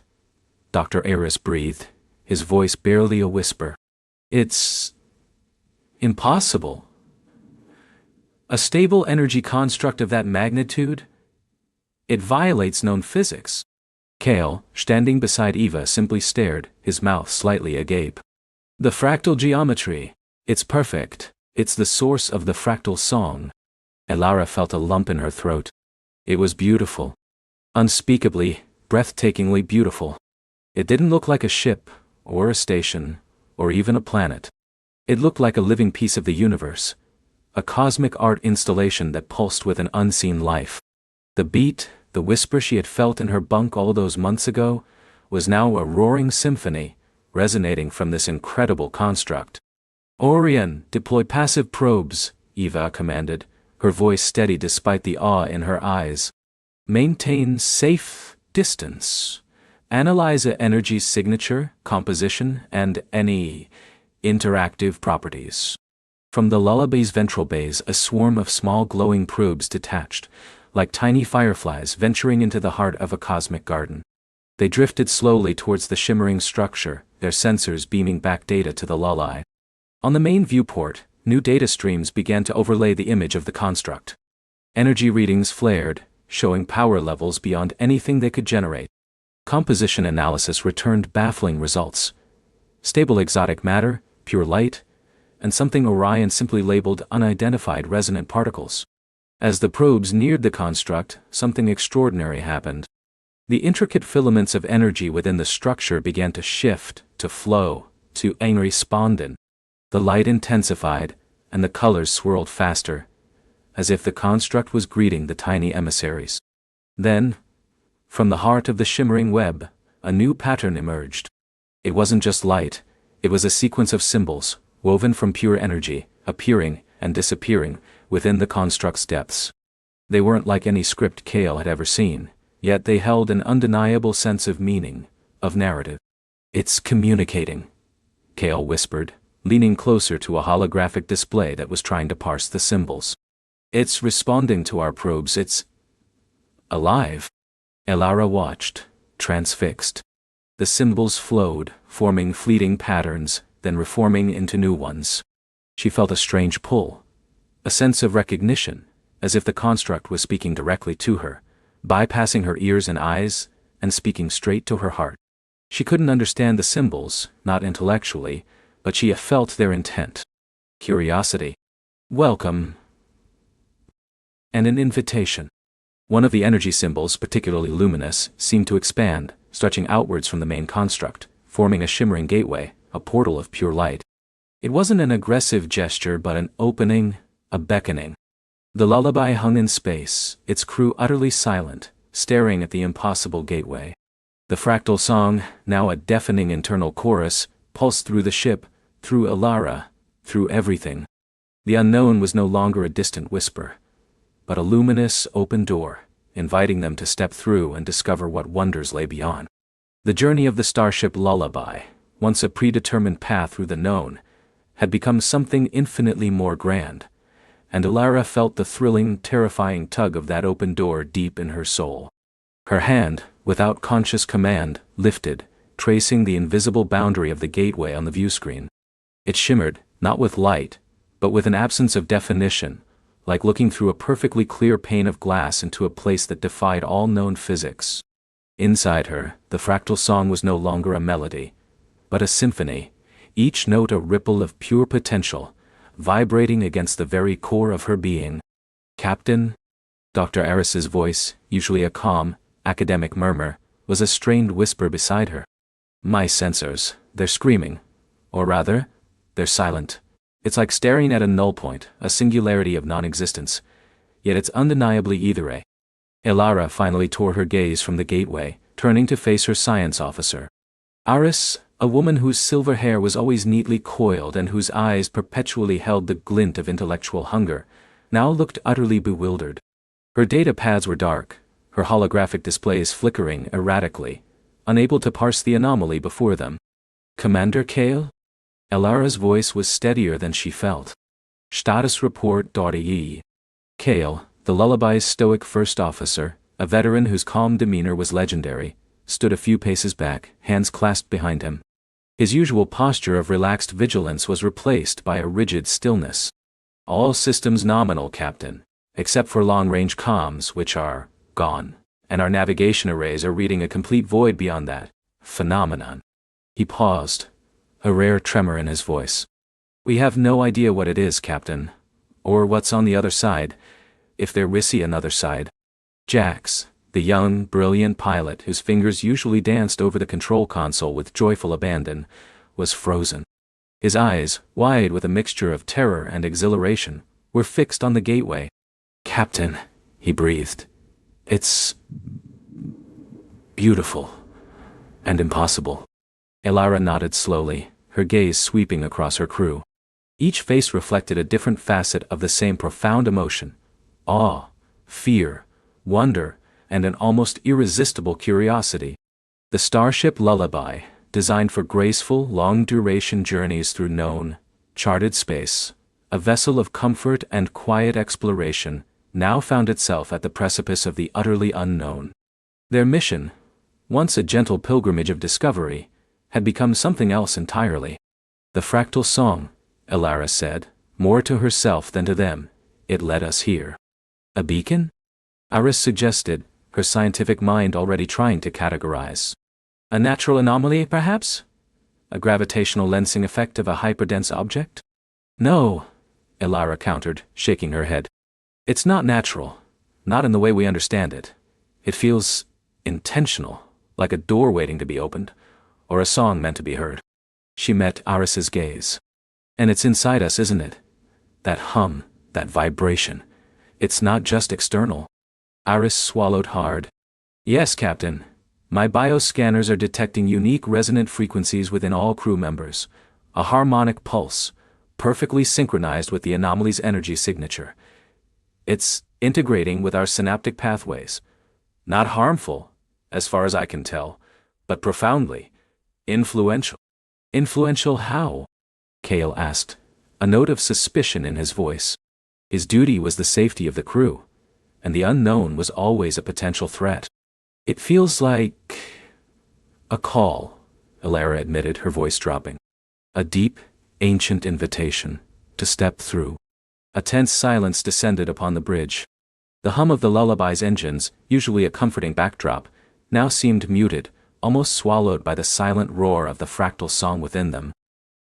Dr. Aris breathed, his voice barely a whisper. "It's impossible. A stable energy construct of that magnitude? It violates known physics." Kale, standing beside Eva, simply stared, his mouth slightly agape. "The fractal geometry. It's perfect. It's the source of the fractal song." Elara felt a lump in her throat. It was beautiful. Unspeakably, breathtakingly beautiful. It didn't look like a ship, or a station, or even a planet. It looked like a living piece of the universe, a cosmic art installation that pulsed with an unseen life. The beat, the whisper she had felt in her bunk all those months ago, was now a roaring symphony, resonating from this incredible construct. "Orion, deploy passive probes," Eva commanded, her voice steady despite the awe in her eyes. "Maintain safe distance. Analyze the energy's signature, composition, and any interactive properties." From the lullaby's ventral bays, a swarm of small glowing probes detached, like tiny fireflies venturing into the heart of a cosmic garden. They drifted slowly towards the shimmering structure, their sensors beaming back data to the lullaby. On the main viewport, new data streams began to overlay the image of the construct. Energy readings flared, showing power levels beyond anything they could generate. Composition analysis returned baffling results. Stable exotic matter, pure light, and something Orion simply labeled unidentified resonant particles. As the probes neared the construct, something extraordinary happened. The intricate filaments of energy within the structure began to shift, to flow, to respond. The light intensified, and the colors swirled faster, as if the construct was greeting the tiny emissaries. Then, from the heart of the shimmering web, a new pattern emerged. It wasn't just light, it was a sequence of symbols, woven from pure energy, appearing and disappearing within the construct's depths. They weren't like any script Kale had ever seen, yet they held an undeniable sense of meaning, of narrative. "It's communicating," Kale whispered, leaning closer to a holographic display that was trying to parse the symbols. "It's responding to our probes, it's alive." Elara watched, transfixed. The symbols flowed, forming fleeting patterns, then reforming into new ones. She felt a strange pull, a sense of recognition, as if the construct was speaking directly to her, bypassing her ears and eyes, and speaking straight to her heart. She couldn't understand the symbols, not intellectually, but she felt their intent. Curiosity. Welcome. And an invitation. One of the energy symbols, particularly luminous, seemed to expand, stretching outwards from the main construct, forming a shimmering gateway, a portal of pure light. It wasn't an aggressive gesture but an opening, a beckoning. The lullaby hung in space, its crew utterly silent, staring at the impossible gateway. The fractal song, now a deafening internal chorus, pulsed through the ship, through Elara, through everything. The unknown was no longer a distant whisper, but a luminous, open door, inviting them to step through and discover what wonders lay beyond. The journey of the Starship lullaby, once a predetermined path through the known, had become something infinitely more grand, and Elara felt the thrilling, terrifying tug of that open door deep in her soul. Her hand, without conscious command, lifted, tracing the invisible boundary of the gateway on the viewscreen. It shimmered, not with light, but with an absence of definition, like looking through a perfectly clear pane of glass into a place that defied all known physics. Inside her, the fractal song was no longer a melody, but a symphony, each note a ripple of pure potential, vibrating against the very core of her being. "Captain?" Dr. Aris's voice, usually a calm, academic murmur, was a strained whisper beside her. "My sensors, they're screaming. Or rather, they're silent. It's like staring at a null point, a singularity of non-existence. Yet it's undeniably either a." Elara finally tore her gaze from the gateway, turning to face her science officer. Aris, a woman whose silver hair was always neatly coiled and whose eyes perpetually held the glint of intellectual hunger, now looked utterly bewildered. Her data pads were dark, her holographic displays flickering erratically, unable to parse the anomaly before them. "Commander Kale?" Elara's voice was steadier than she felt. "Status report. Kale, The Lullaby's stoic first officer, a veteran whose calm demeanor was legendary, stood a few paces back, hands clasped behind him. His usual posture of relaxed vigilance was replaced by a rigid stillness. "All systems nominal, Captain, except for long-range comms, which are gone, and our navigation arrays are reading a complete void beyond that phenomenon." He paused, a rare tremor in his voice. "We have no idea what it is, Captain, or what's on the other side, if there is another side." Jax, the young, brilliant pilot whose fingers usually danced over the control console with joyful abandon, was frozen. His eyes, wide with a mixture of terror and exhilaration, were fixed on the gateway. "Captain," he breathed, "it's beautiful and impossible." Elara nodded slowly, her gaze sweeping across her crew. Each face reflected a different facet of the same profound emotion: awe, fear, wonder, and an almost irresistible curiosity. The Starship Lullaby, designed for graceful, long-duration journeys through known, charted space, a vessel of comfort and quiet exploration, now found itself at the precipice of the utterly unknown. Their mission, once a gentle pilgrimage of discovery, had become something else entirely. "The fractal song," Elara said, more to herself than to them, "it led us here." "A beacon?" Iris suggested, her scientific mind already trying to categorize. "A natural anomaly, perhaps? A gravitational lensing effect of a hyperdense object?" "No," Elara countered, shaking her head. "It's not natural, not in the way we understand it. It feels intentional, like a door waiting to be opened, or a song meant to be heard." She met Iris's gaze. "And it's inside us, isn't it? That hum, that vibration. It's not just external." Iris swallowed hard. "Yes, Captain. My bioscanners are detecting unique resonant frequencies within all crew members. A harmonic pulse, perfectly synchronized with the anomaly's energy signature. It's integrating with our synaptic pathways. Not harmful, as far as I can tell, but profoundly influential." "Influential how?" Kale asked, a note of suspicion in his voice. His duty was the safety of the crew, and the unknown was always a potential threat. "It feels like a call," Elara admitted, her voice dropping. "A deep, ancient invitation to step through." A tense silence descended upon the bridge. The hum of the Lullaby's engines, usually a comforting backdrop, now seemed muted, almost swallowed by the silent roar of the fractal song within them.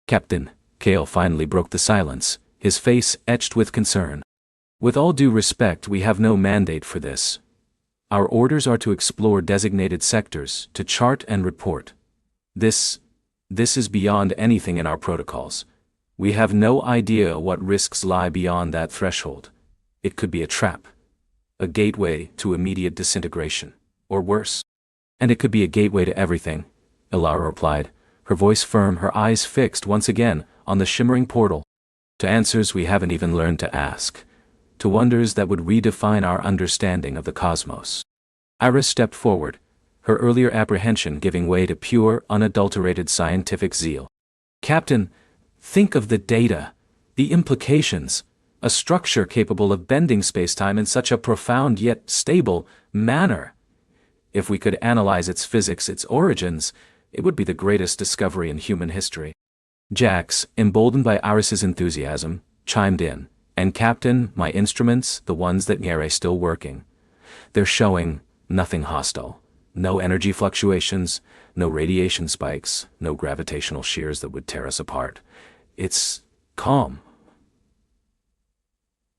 "Captain," Kale finally broke the silence, his face etched with concern. "With all due respect, we have no mandate for this. Our orders are to explore designated sectors, to chart and report. This is beyond anything in our protocols. We have no idea what risks lie beyond that threshold. It could be a trap, a gateway to immediate disintegration, or worse. And it could be a gateway to everything," Elara replied, her voice firm, her eyes fixed once again on the shimmering portal. "To answers we haven't even learned to ask. To wonders that would redefine our understanding of the cosmos." Iris stepped forward, her earlier apprehension giving way to pure, unadulterated scientific zeal. "Captain, think of the data, the implications, a structure capable of bending spacetime in such a profound yet stable manner. If we could analyze its physics, its origins, it would be the greatest discovery in human history." Jax, emboldened by Iris's enthusiasm, chimed in, "And Captain, my instruments, the ones that Nyere still working, they're showing nothing hostile. No energy fluctuations, no radiation spikes, no gravitational shears that would tear us apart. It's calm.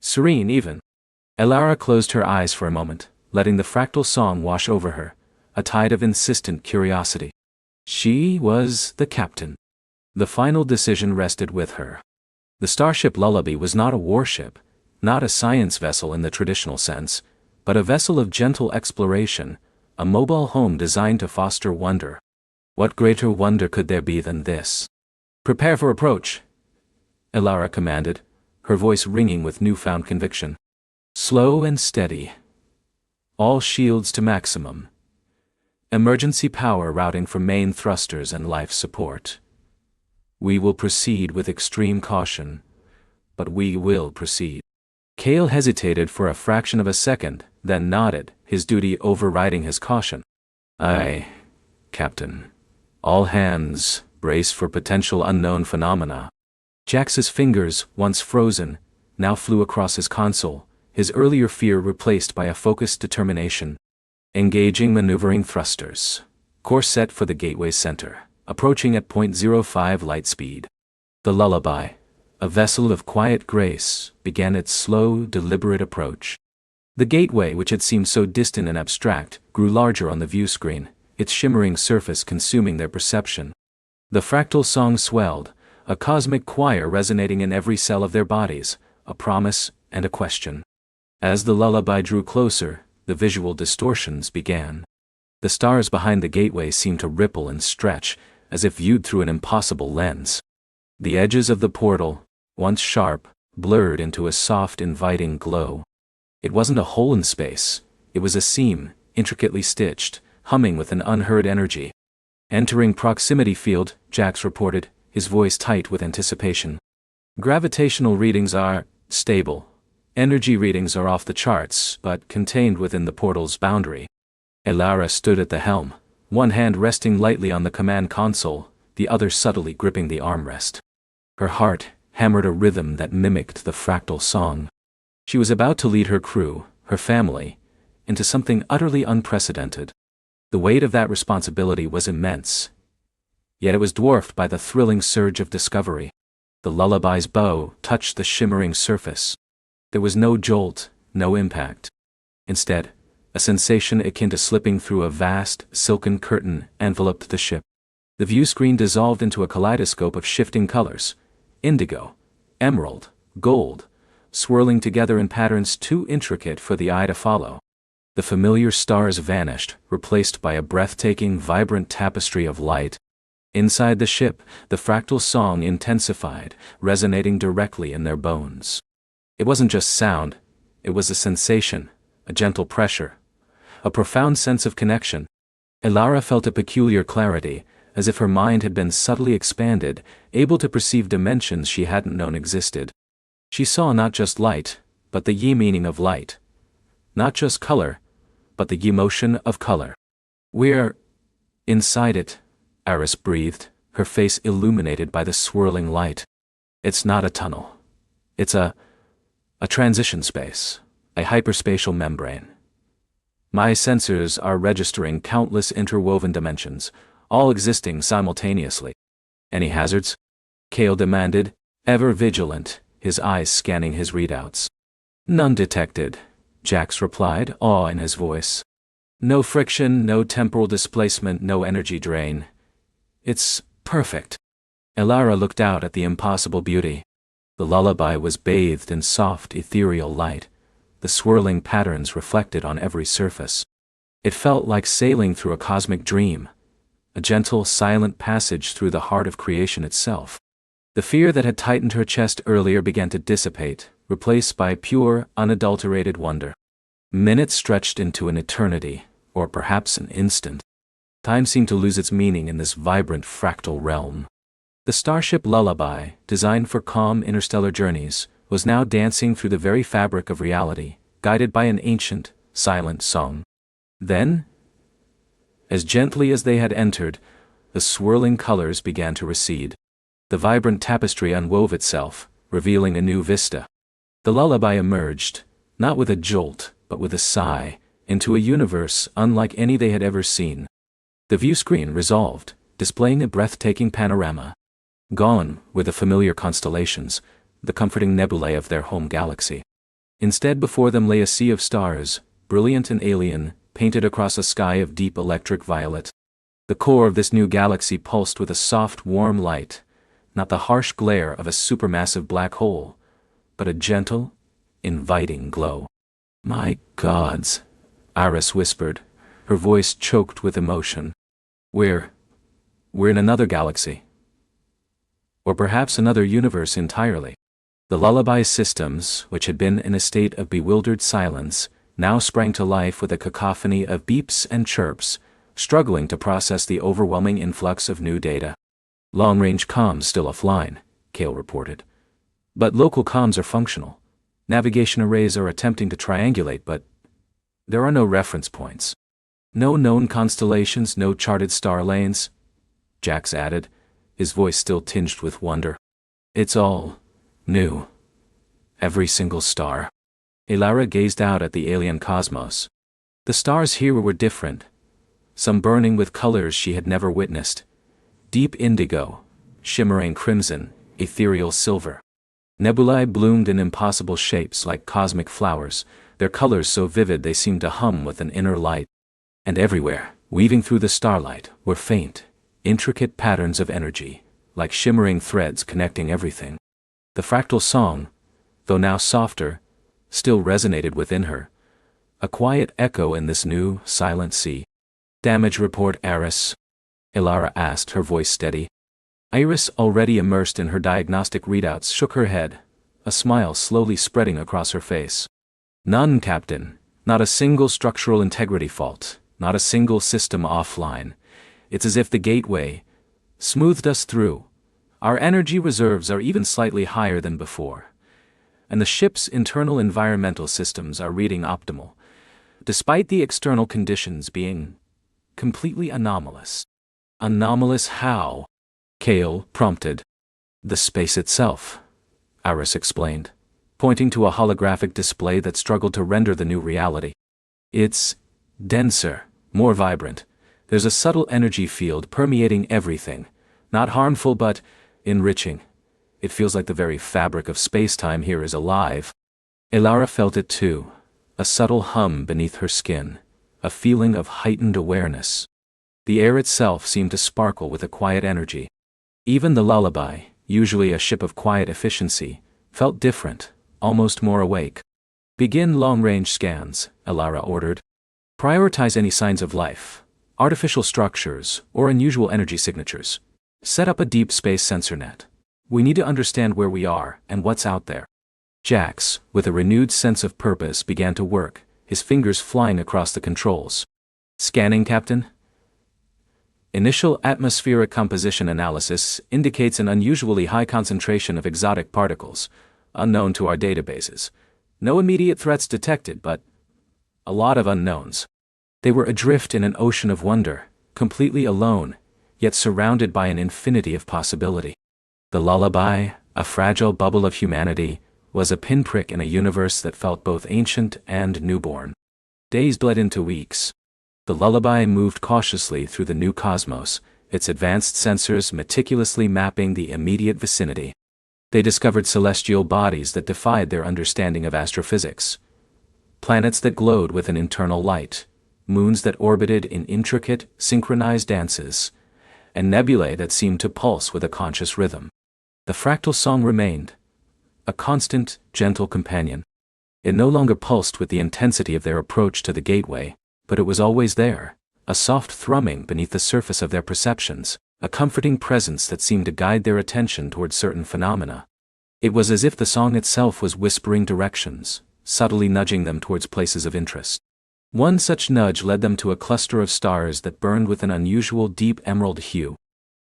Serene, even." Elara closed her eyes for a moment, letting the fractal song wash over her, a tide of insistent curiosity. She was the captain. The final decision rested with her. The Starship Lullaby was not a warship, not a science vessel in the traditional sense, but a vessel of gentle exploration, a mobile home designed to foster wonder. What greater wonder could there be than this? "Prepare for approach," Elara commanded, her voice ringing with newfound conviction. "Slow and steady. All shields to maximum. Emergency power routing for main thrusters and life support. We will proceed with extreme caution, but we will proceed." Cale hesitated for a fraction of a second, then nodded, his duty overriding his caution. Aye, Captain. All hands, brace for potential unknown phenomena. Jax's fingers, once frozen, now flew across his console, his earlier fear replaced by a focused determination. Engaging maneuvering thrusters. Course set for the gateway center, approaching at .05 light speed. The Lullaby, a vessel of quiet grace, began its slow, deliberate approach. The gateway, which had seemed so distant and abstract, grew larger on the view screen, its shimmering surface consuming their perception. The fractal song swelled, a cosmic choir resonating in every cell of their bodies, a promise and a question. As the lullaby drew closer, the visual distortions began. The stars behind the gateway seemed to ripple and stretch, as if viewed through an impossible lens. The edges of the portal, once sharp, blurred into a soft, inviting glow. It wasn't a hole in space, it was a seam, intricately stitched, humming with an unheard energy. Entering proximity field, Jax reported, his voice tight with anticipation. Gravitational readings are stable. Energy readings are off the charts, but contained within the portal's boundary. Elara stood at the helm, one hand resting lightly on the command console, the other subtly gripping the armrest. Her heart hammered a rhythm that mimicked the fractal song. She was about to lead her crew, her family, into something utterly unprecedented. The weight of that responsibility was immense. Yet it was dwarfed by the thrilling surge of discovery. The lullaby's bow touched the shimmering surface. There was no jolt, no impact. Instead, a sensation akin to slipping through a vast, silken curtain enveloped the ship. The view screen dissolved into a kaleidoscope of shifting colors: indigo, emerald, gold, swirling together in patterns too intricate for the eye to follow. The familiar stars vanished, replaced by a breathtaking, vibrant tapestry of light. Inside the ship, the fractal song intensified, resonating directly in their bones. It wasn't just sound, it was a sensation, a gentle pressure, a profound sense of connection. Elara felt a peculiar clarity, as if her mind had been subtly expanded, able to perceive dimensions she hadn't known existed. She saw not just light, but the Yi meaning of light. Not just color, but the Yi motion of color. We're inside it, Aris breathed, her face illuminated by the swirling light. It's not a tunnel. It's a transition space, a hyperspatial membrane. My sensors are registering countless interwoven dimensions, all existing simultaneously. Any hazards? Cale demanded, ever vigilant, his eyes scanning his readouts. None detected, Jax replied, awe in his voice. No friction, no temporal displacement, no energy drain. It's perfect. Elara looked out at the impossible beauty. The lullaby was bathed in soft, ethereal light, the swirling patterns reflected on every surface. It felt like sailing through a cosmic dream, a gentle, silent passage through the heart of creation itself. The fear that had tightened her chest earlier began to dissipate, replaced by pure, unadulterated wonder. Minutes stretched into an eternity, or perhaps an instant. Time seemed to lose its meaning in this vibrant fractal realm. The Starship lullaby, designed for calm interstellar journeys, was now dancing through the very fabric of reality, guided by an ancient, silent song. Then, as gently as they had entered, the swirling colors began to recede. The vibrant tapestry unwove itself, revealing a new vista. The lullaby emerged, not with a jolt, but with a sigh, into a universe unlike any they had ever seen. The view screen resolved, displaying a breathtaking panorama. Gone were the familiar constellations, the comforting nebulae of their home galaxy. Instead, before them lay a sea of stars, brilliant and alien, painted across a sky of deep electric violet. The core of this new galaxy pulsed with a soft, warm light, not the harsh glare of a supermassive black hole, but a gentle, inviting glow. My gods, Aris whispered, her voice choked with emotion. We're in another galaxy. Or perhaps another universe entirely. The lullaby systems, which had been in a state of bewildered silence, now sprang to life with a cacophony of beeps and chirps, struggling to process the overwhelming influx of new data. Long-range comms still offline, Cale reported. But local comms are functional. Navigation arrays are attempting to triangulate, but there are no reference points. No known constellations, no charted star lanes, Jax added, his voice still tinged with wonder. It's all new. Every single star. Elara gazed out at the alien cosmos. The stars here were different, some burning with colors she had never witnessed. Deep indigo, shimmering crimson, ethereal silver. Nebulae bloomed in impossible shapes like cosmic flowers, their colors so vivid they seemed to hum with an inner light. And everywhere, weaving through the starlight, were faint, intricate patterns of energy, like shimmering threads connecting everything. The fractal song, though now softer, still resonated within her, a quiet echo in this new, silent sea. Damage report, Iris? Elara asked, her voice steady. Iris, already immersed in her diagnostic readouts, shook her head, a smile slowly spreading across her face. None, Captain. Not a single structural integrity fault, not a single system offline. It's as if the gateway smoothed us through. Our energy reserves are even slightly higher than before. And the ship's internal environmental systems are reading optimal, despite the external conditions being completely anomalous. Anomalous how? Kale prompted. The space itself, Iris explained, pointing to a holographic display that struggled to render the new reality. It's denser, more vibrant. There's a subtle energy field permeating everything, not harmful but enriching. It feels like the very fabric of space-time here is alive. Elara felt it too, a subtle hum beneath her skin, a feeling of heightened awareness. The air itself seemed to sparkle with a quiet energy. Even the lullaby, usually a ship of quiet efficiency, felt different, almost more awake. Begin long-range scans, Elara ordered. Prioritize any signs of life, artificial structures, or unusual energy signatures. Set up a deep space sensor net. We need to understand where we are and what's out there. Jax, with a renewed sense of purpose, began to work, his fingers flying across the controls. Scanning, Captain? Initial atmospheric composition analysis indicates an unusually high concentration of exotic particles, unknown to our databases. No immediate threats detected, but a lot of unknowns. They were adrift in an ocean of wonder, completely alone, yet surrounded by an infinity of possibility. The lullaby, a fragile bubble of humanity, was a pinprick in a universe that felt both ancient and newborn. Days bled into weeks. The lullaby moved cautiously through the new cosmos, its advanced sensors meticulously mapping the immediate vicinity. They discovered celestial bodies that defied their understanding of astrophysics. Planets that glowed with an internal light, moons that orbited in intricate, synchronized dances, and nebulae that seemed to pulse with a conscious rhythm. The fractal song remained, a constant, gentle companion. It no longer pulsed with the intensity of their approach to the gateway, but it was always there, a soft thrumming beneath the surface of their perceptions, a comforting presence that seemed to guide their attention toward certain phenomena. It was as if the song itself was whispering directions, subtly nudging them towards places of interest. One such nudge led them to a cluster of stars that burned with an unusual deep emerald hue.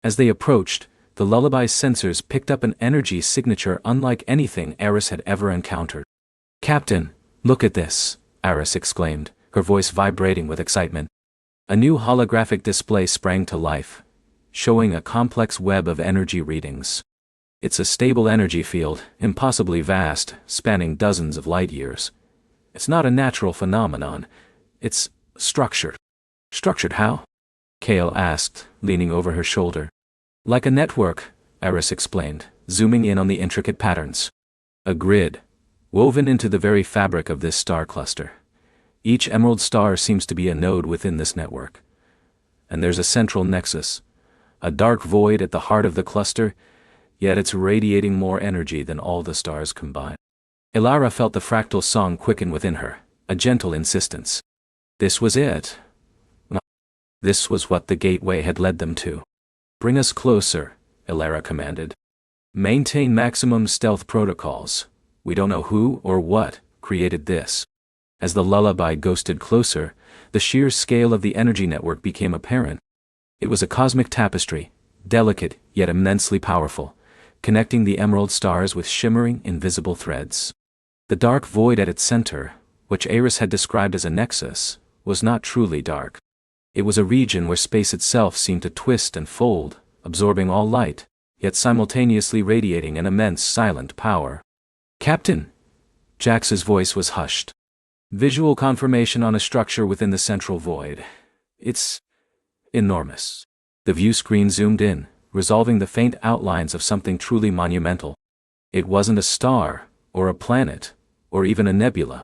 As they approached, the lullaby's sensors picked up an energy signature unlike anything Iris had ever encountered. Captain, look at this, Iris exclaimed, her voice vibrating with excitement. A new holographic display sprang to life, showing a complex web of energy readings. It's a stable energy field, impossibly vast, spanning dozens of light years. It's not a natural phenomenon, it's structured. Structured how? Kale asked, leaning over her shoulder. Like a network, Iris explained, zooming in on the intricate patterns. A grid, woven into the very fabric of this star cluster. Each emerald star seems to be a node within this network. And there's a central nexus, a dark void at the heart of the cluster, yet it's radiating more energy than all the stars combined. Elara felt the fractal song quicken within her, a gentle insistence. This was it. This was what the gateway had led them to. Bring us closer, Elara commanded. Maintain maximum stealth protocols. We don't know who or what created this. As the lullaby ghosted closer, the sheer scale of the energy network became apparent. It was a cosmic tapestry, delicate yet immensely powerful, connecting the emerald stars with shimmering, invisible threads. The dark void at its center, which Eris had described as a nexus, was not truly dark. It was a region where space itself seemed to twist and fold, absorbing all light, yet simultaneously radiating an immense silent power. "Captain!" Jax's voice was hushed. "Visual confirmation on a structure within the central void. It's enormous." The view screen zoomed in, resolving the faint outlines of something truly monumental. It wasn't a star, or a planet, or even a nebula.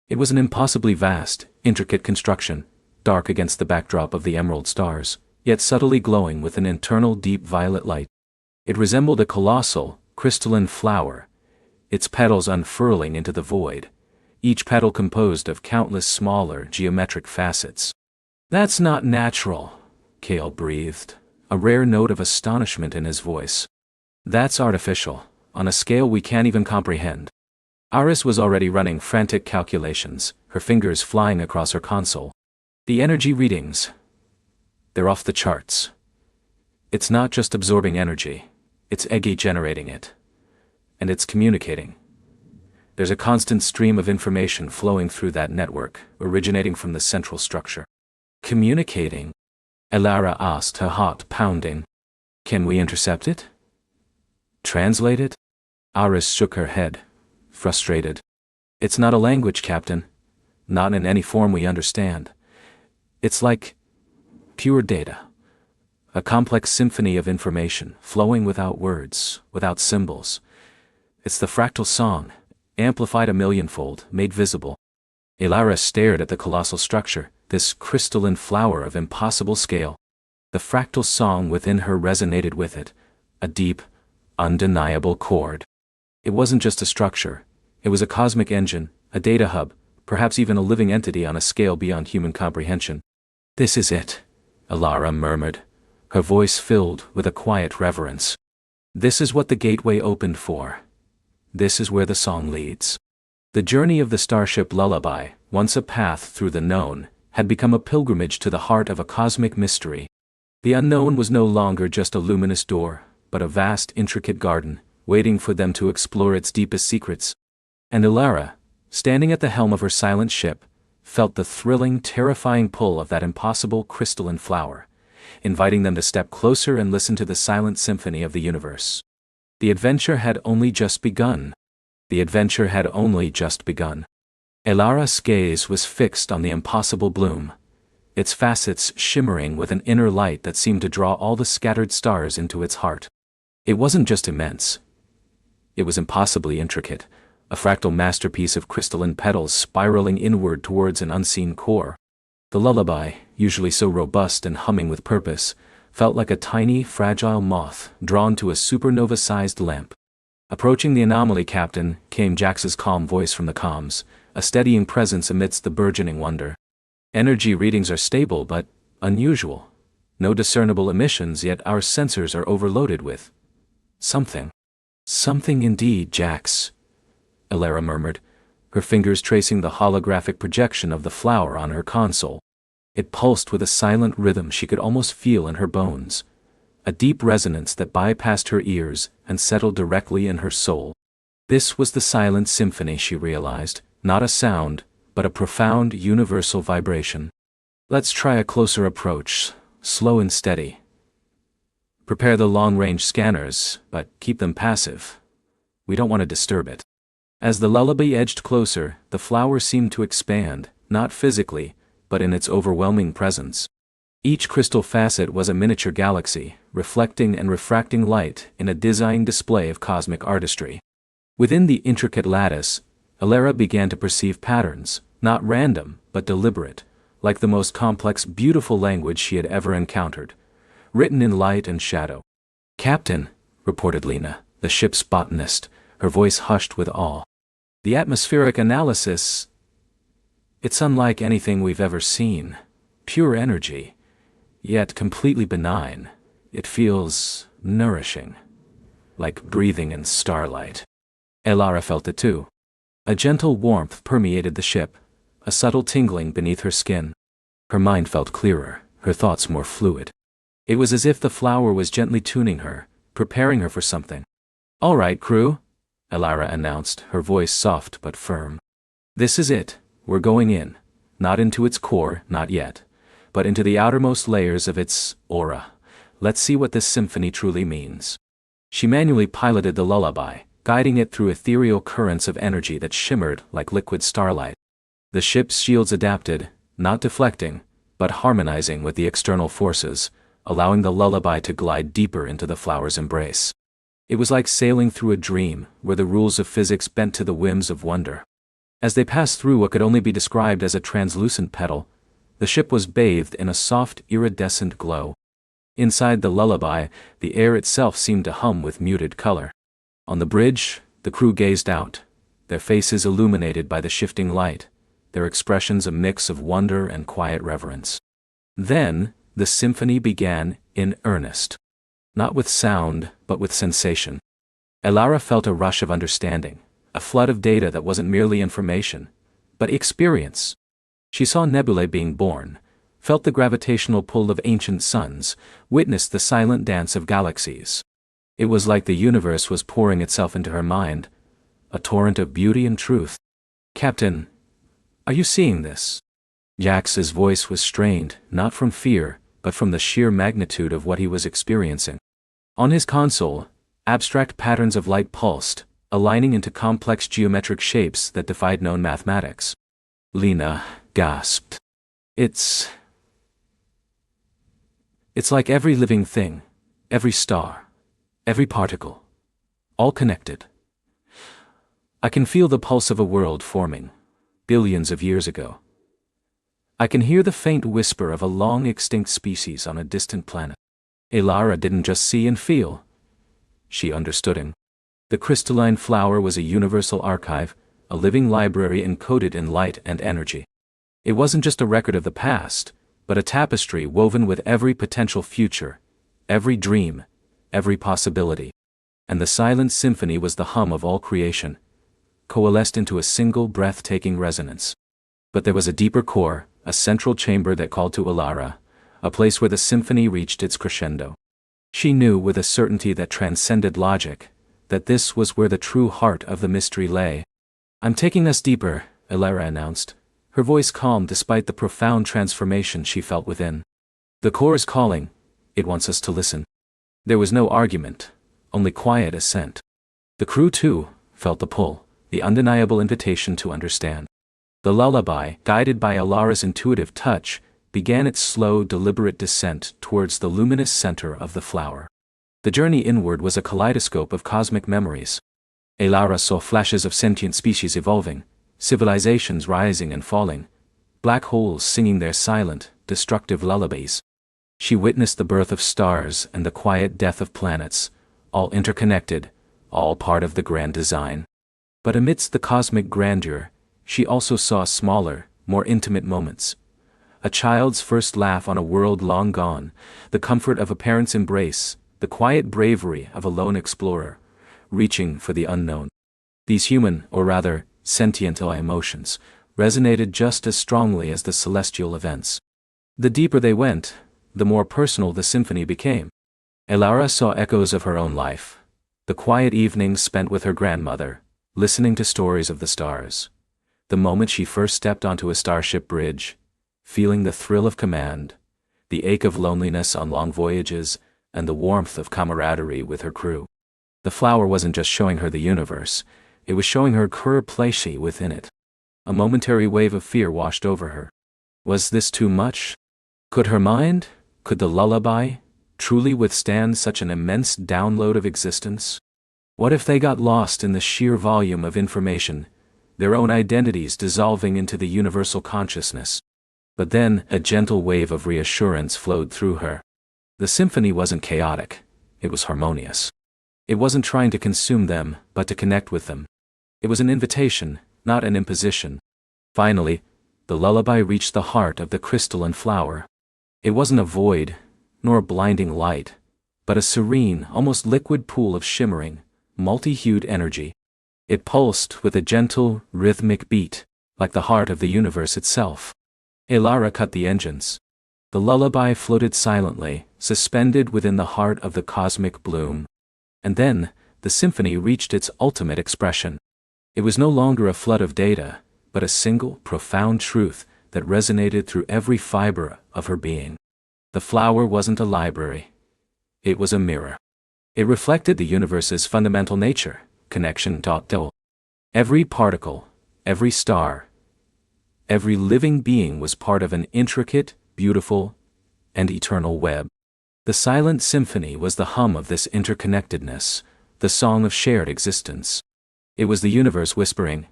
It was an impossibly vast, intricate construction, dark against the backdrop of the emerald stars, yet subtly glowing with an internal deep violet light. It resembled a colossal, crystalline flower, its petals unfurling into the void, each petal composed of countless smaller geometric facets. "That's not natural," Kale breathed, a rare note of astonishment in his voice. "That's artificial, on a scale we can't even comprehend." Iris was already running frantic calculations, her fingers flying across her console. "The energy readings, they're off the charts. It's not just absorbing energy, it's generating it. And it's communicating. There's a constant stream of information flowing through that network, originating from the central structure." "Communicating?" Elara asked, her heart pounding. "Can we intercept it? Translate it?" Iris shook her head, frustrated. "It's not a language, Captain. Not in any form we understand. It's like pure data. A complex symphony of information, flowing without words, without symbols. It's the fractal song, amplified a millionfold, made visible." Elara stared at the colossal structure, this crystalline flower of impossible scale. The fractal song within her resonated with it, a deep, undeniable chord. It wasn't just a structure, it was a cosmic engine, a data hub, perhaps even a living entity on a scale beyond human comprehension. "This is it," Elara murmured, her voice filled with a quiet reverence. "This is what the gateway opened for. This is where the song leads." The journey of the Starship Lullaby, once a path through the known, had become a pilgrimage to the heart of a cosmic mystery. The unknown was no longer just a luminous door, but a vast, intricate garden, waiting for them to explore its deepest secrets. And Elara, standing at the helm of her silent ship, felt the thrilling, terrifying pull of that impossible crystalline flower, inviting them to step closer and listen to the silent symphony of the universe. The adventure had only just begun. The adventure had only just begun. Elara's gaze was fixed on the impossible bloom, its facets shimmering with an inner light that seemed to draw all the scattered stars into its heart. It wasn't just immense. It was impossibly intricate, a fractal masterpiece of crystalline petals spiraling inward towards an unseen core. The lullaby, usually so robust and humming with purpose, felt like a tiny, fragile moth drawn to a supernova-sized lamp. "Approaching the anomaly, Captain," came Jax's calm voice from the comms, a steadying presence amidst the burgeoning wonder. "Energy readings are stable but unusual. No discernible emissions, yet our sensors are overloaded with something." "Something indeed, Jax," Elara murmured, her fingers tracing the holographic projection of the flower on her console. It pulsed with a silent rhythm she could almost feel in her bones, a deep resonance that bypassed her ears and settled directly in her soul. This was the silent symphony, she realized, not a sound, but a profound universal vibration. "Let's try a closer approach, slow and steady. Prepare the long-range scanners, but keep them passive. We don't want to disturb it." As the lullaby edged closer, the flower seemed to expand, not physically, but in its overwhelming presence. Each crystal facet was a miniature galaxy, reflecting and refracting light in a dizzying display of cosmic artistry. Within the intricate lattice, Elara began to perceive patterns, not random, but deliberate, like the most complex, beautiful language she had ever encountered, written in light and shadow. "Captain," reported Lena, the ship's botanist, her voice hushed with awe. "The atmospheric analysis, it's unlike anything we've ever seen. Pure energy, yet completely benign. It feels nourishing, like breathing in starlight." Elara felt it too. A gentle warmth permeated the ship, a subtle tingling beneath her skin. Her mind felt clearer, her thoughts more fluid. It was as if the flower was gently tuning her, preparing her for something. "All right, crew. Elara announced, her voice soft but firm. "This is it, we're going in. Not into its core, not yet. But into the outermost layers of its aura. Let's see what this symphony truly means." She manually piloted the lullaby, guiding it through ethereal currents of energy that shimmered like liquid starlight. The ship's shields adapted, not deflecting, but harmonizing with the external forces, allowing the lullaby to glide deeper into the flower's embrace. It was like sailing through a dream, where the rules of physics bent to the whims of wonder. As they passed through what could only be described as a translucent petal, the ship was bathed in a soft, iridescent glow. Inside the lullaby, the air itself seemed to hum with muted color. On the bridge, the crew gazed out, their faces illuminated by the shifting light, their expressions a mix of wonder and quiet reverence. Then, the symphony began in earnest. Not with sound, but with sensation. Elara felt a rush of understanding, a flood of data that wasn't merely information, but experience. She saw nebulae being born, felt the gravitational pull of ancient suns, witnessed the silent dance of galaxies. It was like the universe was pouring itself into her mind, a torrent of beauty and truth. "Captain, are you seeing this?" Jax's voice was strained, not from fear, but from the sheer magnitude of what he was experiencing. On his console, abstract patterns of light pulsed, aligning into complex geometric shapes that defied known mathematics. Lena gasped. It's like every living thing, every star, every particle, all connected. I can feel the pulse of a world forming, billions of years ago. I can hear the faint whisper of a long-extinct species on a distant planet. Elara didn't just see and feel. She understood him. The crystalline flower was a universal archive, a living library encoded in light and energy. It wasn't just a record of the past, but a tapestry woven with every potential future, every dream, every possibility. And the silent symphony was the hum of all creation, coalesced into a single breathtaking resonance. But there was a deeper core, a central chamber that called to Elara, a place where the symphony reached its crescendo. She knew with a certainty that transcended logic, that this was where the true heart of the mystery lay. "I'm taking us deeper," Elara announced, her voice calm despite the profound transformation she felt within. "The core is calling, it wants us to listen." There was no argument, only quiet assent. The crew too felt the pull, the undeniable invitation to understand. The lullaby, guided by Elara's intuitive touch, began its slow, deliberate descent towards the luminous center of the flower. The journey inward was a kaleidoscope of cosmic memories. Elara saw flashes of sentient species evolving, civilizations rising and falling, black holes singing their silent, destructive lullabies. She witnessed the birth of stars and the quiet death of planets, all interconnected, all part of the grand design. But amidst the cosmic grandeur, she also saw smaller, more intimate moments. A child's first laugh on a world long gone, the comfort of a parent's embrace, the quiet bravery of a lone explorer, reaching for the unknown. These human, or rather, sentient emotions, resonated just as strongly as the celestial events. The deeper they went, the more personal the symphony became. Elara saw echoes of her own life, the quiet evenings spent with her grandmother, listening to stories of the stars. The moment she first stepped onto a starship bridge, feeling the thrill of command, the ache of loneliness on long voyages, and the warmth of camaraderie with her crew. The flower wasn't just showing her the universe, it was showing her place within it. A momentary wave of fear washed over her. Was this too much? Could her mind, could the lullaby, truly withstand such an immense download of existence? What if they got lost in the sheer volume of information, their own identities dissolving into the universal consciousness? But then, a gentle wave of reassurance flowed through her. The symphony wasn't chaotic, it was harmonious. It wasn't trying to consume them, but to connect with them. It was an invitation, not an imposition. Finally, the lullaby reached the heart of the crystalline flower. It wasn't a void, nor a blinding light, but a serene, almost liquid pool of shimmering, multi-hued energy. It pulsed with a gentle, rhythmic beat, like the heart of the universe itself. Elara cut the engines. The lullaby floated silently, suspended within the heart of the cosmic bloom. And then, the the symphony reached its ultimate expression. It was no longer a flood of data, but a single, profound truth that resonated through every fiber of her being. The flower wasn't a library. It was a mirror. It reflected the universe's fundamental nature, connection. Every particle, every star, every living being was part of an intricate, beautiful, and eternal web. The silent symphony was the hum of this interconnectedness, the song of shared existence. It was the universe whispering,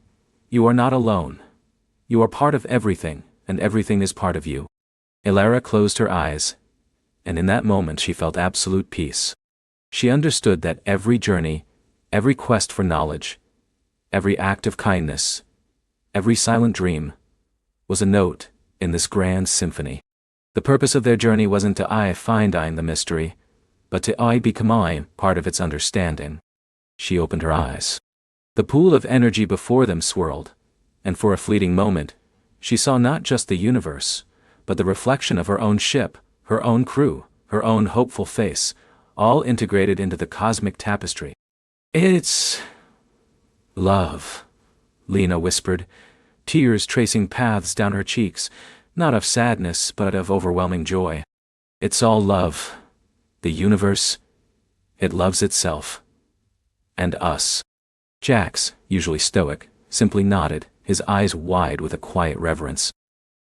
"You are not alone. You are part of everything, and everything is part of you." Elara closed her eyes, and in that moment she felt absolute peace. She understood that every journey, every quest for knowledge, every act of kindness, every silent dream, was a note in this grand symphony. The purpose of their journey wasn't to find the mystery, but to become part of its understanding. She opened her eyes. The pool of energy before them swirled, and for a fleeting moment, she saw not just the universe, but the reflection of her own ship, her own crew, her own hopeful face, all integrated into the cosmic tapestry. "It's love," Lena whispered, tears tracing paths down her cheeks, not of sadness but of overwhelming joy. "It's all love. The universe, it loves itself. And us." Jax, usually stoic, simply nodded, his eyes wide with a quiet reverence.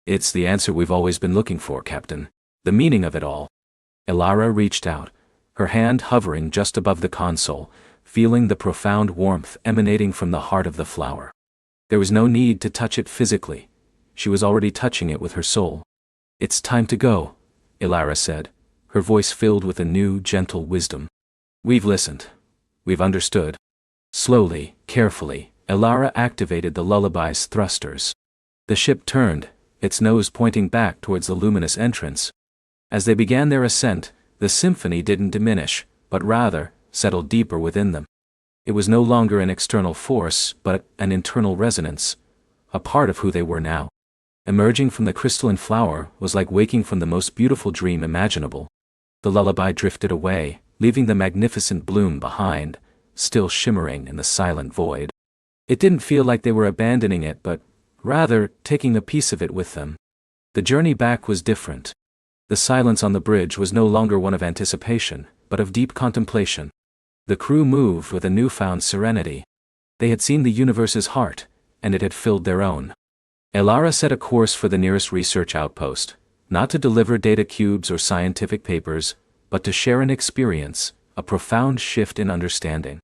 "It's the answer we've always been looking for, Captain. The meaning of it all." Elara reached out, her hand hovering just above the console, feeling the profound warmth emanating from the heart of the flower. There was no need to touch it physically. She was already touching it with her soul. "It's time to go," Elara said, her voice filled with a new, gentle wisdom. "We've listened. We've understood." Slowly, carefully, Elara activated the lullaby's thrusters. The ship turned, its nose pointing back towards the luminous entrance. As they began their ascent, the symphony didn't diminish, but rather, settled deeper within them. It was no longer an external force, but an internal resonance, a part of who they were now. Emerging from the crystalline flower was like waking from the most beautiful dream imaginable. The lullaby drifted away, leaving the magnificent bloom behind, still shimmering in the silent void. It didn't feel like they were abandoning it, but rather taking a piece of it with them. The journey back was different. The silence on the bridge was no longer one of anticipation, but of deep contemplation. The crew moved with a newfound serenity. They had seen the universe's heart, and it had filled their own. Elara set a course for the nearest research outpost, not to deliver data cubes or scientific papers, but to share an experience, a profound shift in understanding.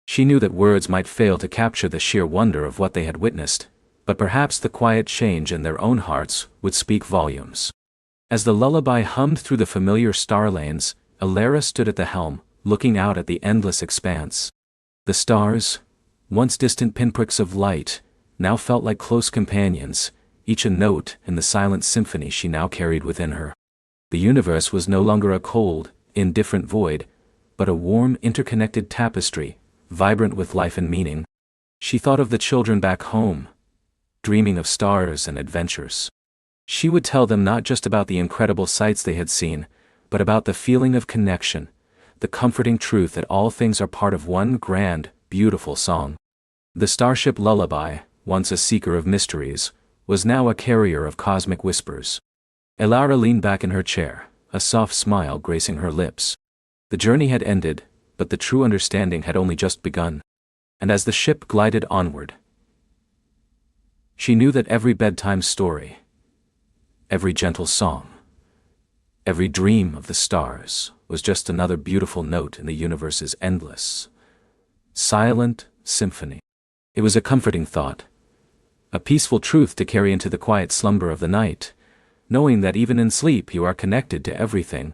She knew that words might fail to capture the sheer wonder of what they had witnessed, but perhaps the quiet change in their own hearts would speak volumes. As the lullaby hummed through the familiar star lanes, Elara stood at the helm, looking out at the endless expanse. The stars, once distant pinpricks of light, now felt like close companions, each a note in the silent symphony she now carried within her. The universe was no longer a cold, indifferent void, but a warm, interconnected tapestry, vibrant with life and meaning. She thought of the children back home, dreaming of stars and adventures. She would tell them not just about the incredible sights they had seen, but about the feeling of connection, the comforting truth that all things are part of one grand, beautiful song. The Starship lullaby, once a seeker of mysteries, was now a carrier of cosmic whispers. Elara leaned back in her chair, a soft smile gracing her lips. The journey had ended, but the true understanding had only just begun. And as the ship glided onward, she knew that every bedtime story, every gentle song, every dream of the stars was just another beautiful note in the universe's endless, silent symphony. It was a comforting thought, a peaceful truth to carry into the quiet slumber of the night, knowing that even in sleep you are connected to everything,